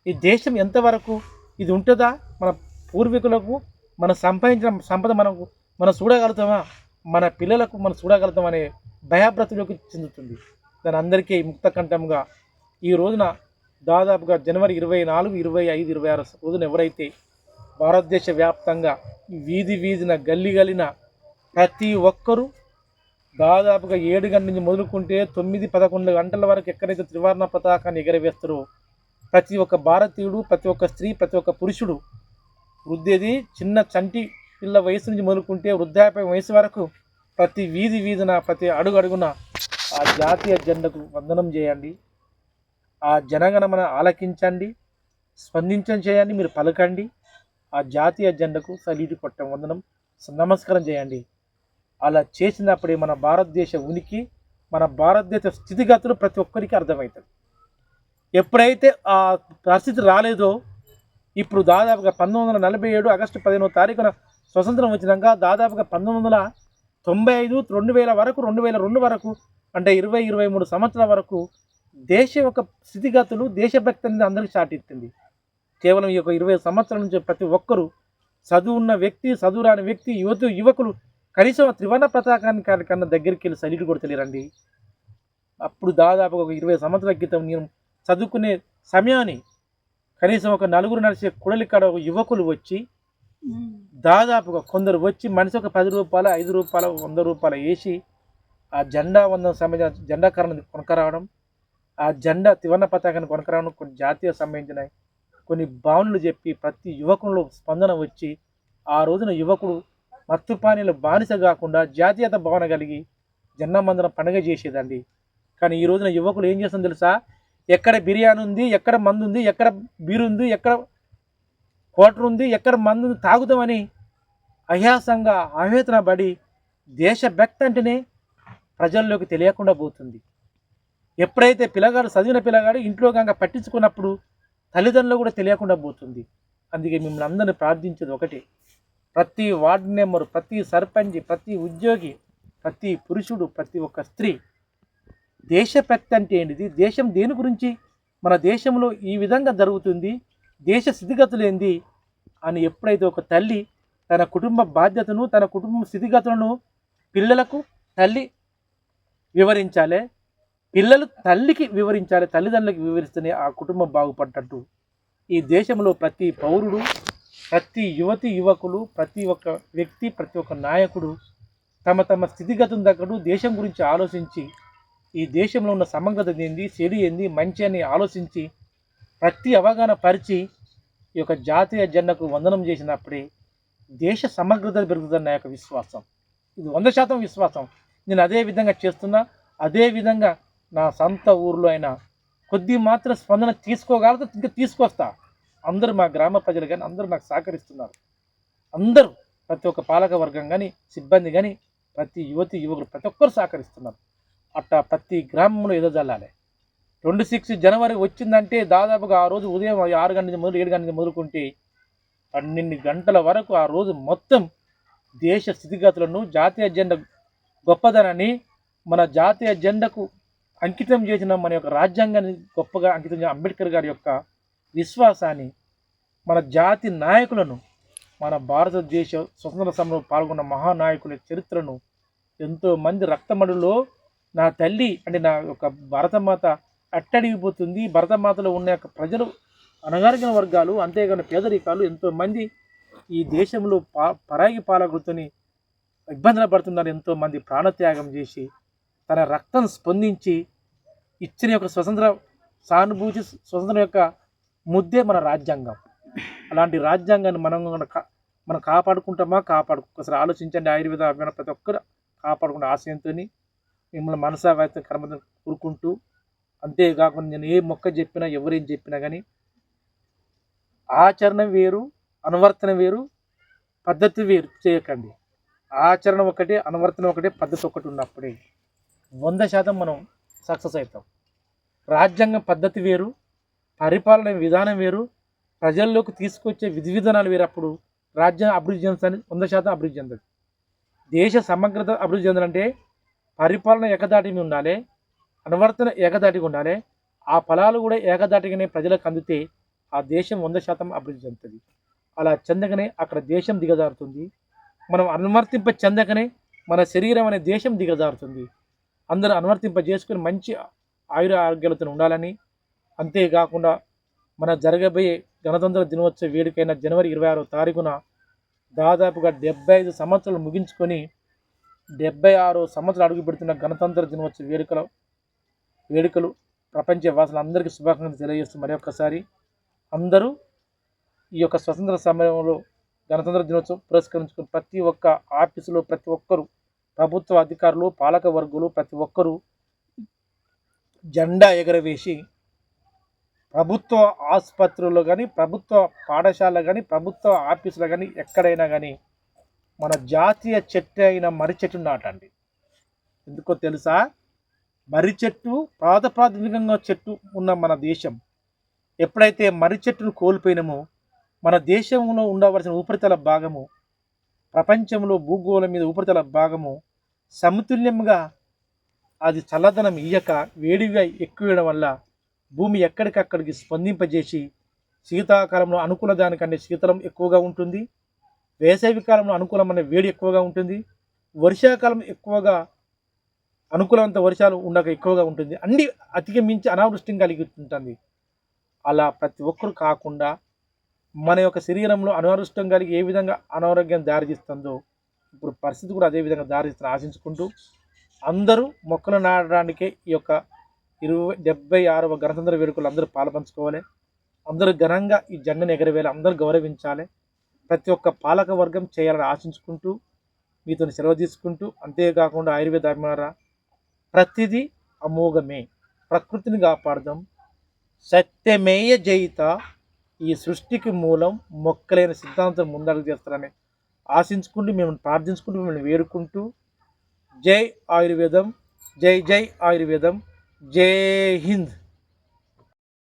ఈ దేశం ఎంతవరకు ఇది ఉంటుందా? మన పూర్వీకులకు మనం సంపాదించిన సంపద మనం చూడగలుగుతామా? మన పిల్లలకు మనం చూడగలుగుతామనే భయభ్రతులకు చెందుతుంది. దాని అందరికీ ముక్తకంఠంగా ఈ రోజున దాదాపుగా జనవరి 24, 25, 26 రోజున ఎవరైతే భారతదేశ వ్యాప్తంగా వీధిన గల్లిన ప్రతి ఒక్కరూ దాదాపుగా 7 గంటల నుంచి మొదలుకుంటే 9-11 గంటల వరకు ఎక్కడైతే త్రివర్ణ పతాకాన్ని ఎగరవేస్తారో ప్రతి ఒక్క భారతీయుడు, ప్రతి ఒక్క స్త్రీ, ప్రతి ఒక్క పురుషుడు, వృద్ధేది చిన్న చంటి పిల్ల వయసు నుంచి మొదలుకుంటే వృద్ధాప్య వయసు వరకు ప్రతి వీధిన ప్రతి అడుగున ఆ జాతీయ జెండాకు వందనం చేయండి. ఆ జనగణమన ఆలకించండి, చేయండి, మీరు పలకండి. ఆ జాతీయ జెండాకు సలీటు కొట్టం వందనం, నమస్కారం చేయండి. అలా చేసినప్పుడే మన భారతదేశ ఉనికి, మన భారతదేశ స్థితిగతులు ప్రతి ఒక్కరికి అర్థమవుతుంది. ఎప్పుడైతే ఆ పరిస్థితి రాలేదో ఇప్పుడు దాదాపుగా 1947 ఆగస్టు 15వ తారీఖున స్వతంత్రం వచ్చినాక దాదాపుగా 1995, 2000 వరకు, 2002 వరకు అంటే 20-23 సంవత్సరాల వరకు దేశం యొక్క స్థితిగతులు, దేశభక్తి అనేది అందరికీ చాటిస్తుంది. కేవలం ఈ యొక్క 20 సంవత్సరాల నుంచి ప్రతి ఒక్కరూ చదువు ఉన్న వ్యక్తి, చదువు రాని వ్యక్తి, యువకులు కనీసం త్రివర్ణ పతాకాన్ని కన్నా దగ్గరికి వెళ్ళి సలీటు కొడతలేరండి. అప్పుడు దాదాపుగా ఒక 20 సంవత్సరాల క్రితం నేను చదువుకునే సమయాన్ని కనీసం ఒక 4 నడిచే కుడలికాడ యువకులు వచ్చి దాదాపుగా కొందరు వచ్చి మనిషి ఒక 10 రూపాయలు, 5 రూపాయలు, 100 రూపాయలు వేసి ఆ జెండా వందనం సంబంధించిన జెండాకరణ కొనకరావడం, ఆ జెండా త్రివర్ణ పతాకాన్ని కొనకరావడం, కొన్ని జాతీయ సంబంధించిన కొన్ని భావనలు చెప్పి ప్రతి యువకుల్లో స్పందన వచ్చి ఆ రోజున యువకుడు మత్తుపానీల బానిస కాకుండా జాతీయత భావన కలిగి జెండా వందనం పండుగ చేసేదండి. కానీ ఈ రోజున యువకులు ఏం చేస్తుందో తెలుసా? ఎక్కడ బిర్యానీ ఉంది, ఎక్కడ మందు ఉంది, ఎక్కడ బీరు ఉంది, ఎక్కడ క్వార్టర్ ఉంది, ఎక్కడ మందు ఉంది తాగుతామని అయాసంగా ఆవేదన పడి దేశభక్తి అంటేనే ప్రజల్లోకి తెలియకుండా పోతుంది. ఎప్పుడైతే పిల్లగాడు చదివిన పిల్లగాడు ఇంట్లో కనుక పట్టించుకున్నప్పుడు తల్లిదండ్రులు కూడా తెలియకుండా పోతుంది. అందుకే మిమ్మల్ని అందరినీ ప్రార్థించేది ఒకటి, ప్రతి వార్డు మెంబరు, ప్రతి సర్పంచ్, ప్రతి ఉద్యోగి, ప్రతి పురుషుడు, ప్రతి ఒక్క స్త్రీ దేశభక్తి అంటే ఏంటిది, దేశం దేని గురించి, మన దేశంలో ఈ విధంగా జరుగుతుంది, దేశ స్థితిగతులు ఏంది అని ఎప్పుడైతే ఒక తల్లి తన కుటుంబ బాధ్యతను, తన కుటుంబ స్థితిగతులను పిల్లలకు తల్లి వివరించాలి, పిల్లలు తల్లికి వివరించాలి, తల్లిదండ్రులకు వివరిస్తేనే ఆ కుటుంబం బాగుపడ్డట్టు. ఈ దేశంలో ప్రతి పౌరుడు, ప్రతి యువతి యువకులు, ప్రతి ఒక్క వ్యక్తి, ప్రతి ఒక్క నాయకుడు తమ తమ స్థితిగతులను తగ్గట్టు దేశం గురించి ఆలోచించి, ఈ దేశంలో ఉన్న సమగ్రత ఏంది, చెడు ఏంది, మంచి అని ఆలోచించి ప్రతి అవగాహన పరిచి ఈ యొక్క జాతీయ జెండాకు వందనం చేసినప్పుడే దేశ సమగ్రత పెరుగుతుందన్న యొక్క విశ్వాసం. ఇది 100% విశ్వాసం. నేను అదే విధంగా చేస్తున్నా. అదే విధంగా నా సొంత ఊర్లో అయినా కొద్ది మాత్రం స్పందన తీసుకోగలతో ఇంకా తీసుకొస్తా. అందరూ మా గ్రామ ప్రజలు కానీ అందరూ నాకు సహకరిస్తున్నారు. అందరూ ప్రతి ఒక్క పాలక వర్గం కానీ, సిబ్బంది కానీ, ప్రతి యువతి యువకులు ప్రతి ఒక్కరు సహకరిస్తున్నారు. అట్టా ప్రతి గ్రామంలో ఎదజల్లాలి. 26 జనవరి వచ్చిందంటే దాదాపుగా ఆ రోజు ఉదయం 6 గంటల నుంచి మొదలు 7 గంటల నుంచి మొదలుకుంటే 12 గంటల వరకు ఆ రోజు మొత్తం దేశ స్థితిగతులను, జాతీయ జెండా గొప్పదనాన్ని, మన జాతీయ జెండాకు అంకితం చేసిన మన యొక్క రాజ్యాంగాన్ని గొప్పగా అంకితం చేసిన అంబేద్కర్ గారి యొక్క విశ్వాసాన్ని, మన జాతి నాయకులను, మన భారతదేశ స్వతంత్ర సమరంలో పాల్గొన్న మహానాయకుల చరిత్రను ఎంతోమంది రక్తమడులో నా తల్లి అంటే నా యొక్క భారతమాత అట్టడిగిపోతుంది. భరతమాతలో ఉన్న యొక్క ప్రజలు, అణగారిన వర్గాలు, అంతేగాని పేదరికాలు ఎంతోమంది ఈ దేశంలో పరాయి పాలకులతోని ఇబ్బందులు పడుతున్నారు. ఎంతోమంది ప్రాణత్యాగం చేసి తన రక్తం స్పందించి ఇచ్చిన యొక్క స్వతంత్ర సానుభూతి, స్వతంత్రం యొక్క ముద్దే మన రాజ్యాంగం. అలాంటి రాజ్యాంగాన్ని మనం కాపాడుకుంటామా, ఒకసారి ఆలోచించండి. ఆయుర్వేద అభిమాన ప్రతి ఒక్కరు కాపాడుకునే ఆశయంతో మిమ్మల్ని మనసావాయిత కర్మతో కూరుకుంటూ, అంతేకాకుండా నేను ఏ మొక్క చెప్పినా, ఎవరేం చెప్పినా కానీ ఆచరణ వేరు, అనువర్తన వేరు, పద్ధతి వేరు చేయకండి. ఆచరణ ఒకటే, అనువర్తనం ఒకటే, పద్ధతి ఒకటి ఉన్నప్పుడే 100% మనం సక్సెస్ అవుతాం. రాజ్యాంగం పద్ధతి వేరు, పరిపాలన విధానం వేరు, ప్రజల్లోకి తీసుకొచ్చే విధి విధానాలు వేరు. అప్పుడు రాజ్యాంగం అభివృద్ధి చెందుతుంది, 100% అభివృద్ధి చెందుతుంది. దేశ సమగ్రత అభివృద్ధి చెందాలంటే పరిపాలన ఏకదాటిగా ఉండాలి, అనువర్తన ఏకదాటిగా ఉండాలి. ఆ ఫలాలు కూడా ఏకదాటిగానే ప్రజలకు అందితే ఆ దేశం 100% అభివృద్ధి చెందుతుంది. అలా చెందకనే అక్కడ దేశం దిగజారుతుంది. మనం అనువర్తింప చెందకనే మన శరీరం అనే దేశం దిగజారుతుంది. అందరూ అనువర్తింప చేసుకుని మంచి ఆయుర ఆరోగ్యాలతో ఉండాలని, అంతేకాకుండా మన జరగబోయే గణతంత్ర దినోత్సవ వేడుకైన జనవరి 26వ తారీఖున దాదాపుగా 75 సంవత్సరాలు ముగించుకొని 76వ సంవత్సరం అడుగు పెడుతున్న గణతంత్ర దినోత్సవ వేడుకలు ప్రపంచ వాసులందరికీ శుభాకాంక్షలు తెలియజేస్తూ మరొకసారి అందరూ ఈ యొక్క స్వతంత్ర సమయంలో గణతంత్ర దినోత్సవం పురస్కరించుకుని ప్రతి ఒక్క ఆఫీసులో, ప్రతి ఒక్కరు, ప్రభుత్వ అధికారులు, పాలక వర్గులు, ప్రతి ఒక్కరూ జెండా ఎగరవేసి ప్రభుత్వ ఆసుపత్రుల్లో కానీ, ప్రభుత్వ పాఠశాల కానీ, ప్రభుత్వ ఆఫీసులో కానీ, ఎక్కడైనా కానీ మన జాతీయ చెట్టు అయిన మర్రి చెట్టు నాటండి. ఎందుకో తెలుసా? మర్రి చెట్టు ప్రాథమికంగా చెట్టు ఉన్న మన దేశం ఎప్పుడైతే మర్రి చెట్టును కోల్పోయినామో, మన దేశంలో ఉండవలసిన ఉపరితల భాగము, ప్రపంచంలో భూగోళం మీద ఉపరితల భాగము సమతుల్యంగా అది చల్లదనం ఇయ్యక వేడిగా ఎక్కువడం వల్ల భూమి ఎక్కడికక్కడికి స్పందింపజేసి శీతాకాలంలో అనుకూల దానికంటే శీతలం ఎక్కువగా ఉంటుంది, వేసవి కాలంలో అనుకూలమైన వేడి ఎక్కువగా ఉంటుంది, వర్షాకాలం ఎక్కువగా అనుకూలవంత వర్షాలు ఉండక ఎక్కువగా ఉంటుంది, అన్ని అధిగమించి అనావృష్టి కలిగి ఉంటుంది. అలా ప్రతి ఒక్కరు కాకుండా మన యొక్క శరీరంలో అనావృష్టం కలిగి ఏ విధంగా అనారోగ్యం దారితీస్తుందో ఇప్పుడు పరిస్థితి కూడా అదే విధంగా దారితీస్తుందని ఆశించుకుంటూ అందరూ మొక్కలు నాటడానికే ఈ యొక్క 76వ గణతంత్ర వేడుకలు అందరూ పాల్పంచుకోవాలి. అందరూ ఘనంగా ఈ జెండాను ఎగరవేయాలి, అందరూ గౌరవించాలి. ప్రతి ఒక్క పాలక వర్గం చేయాలని ఆశించుకుంటూ మీతో సెలవు తీసుకుంటూ, అంతేకాకుండా ఆయుర్వేద అభిమాన ప్రతిదీ అమోఘమే. ప్రకృతిని కాపాడదాం. సత్యమేయ జయిత, ఈ సృష్టికి మూలం మొక్కలైన సిద్ధాంతం ముందడుగు చేస్తారని ఆశించుకుంటూ, మేము ప్రార్థించుకుంటూ, మిమ్మల్ని వేడుకుంటూ, జై ఆయుర్వేదం, జై జై ఆయుర్వేదం, జై హింద్.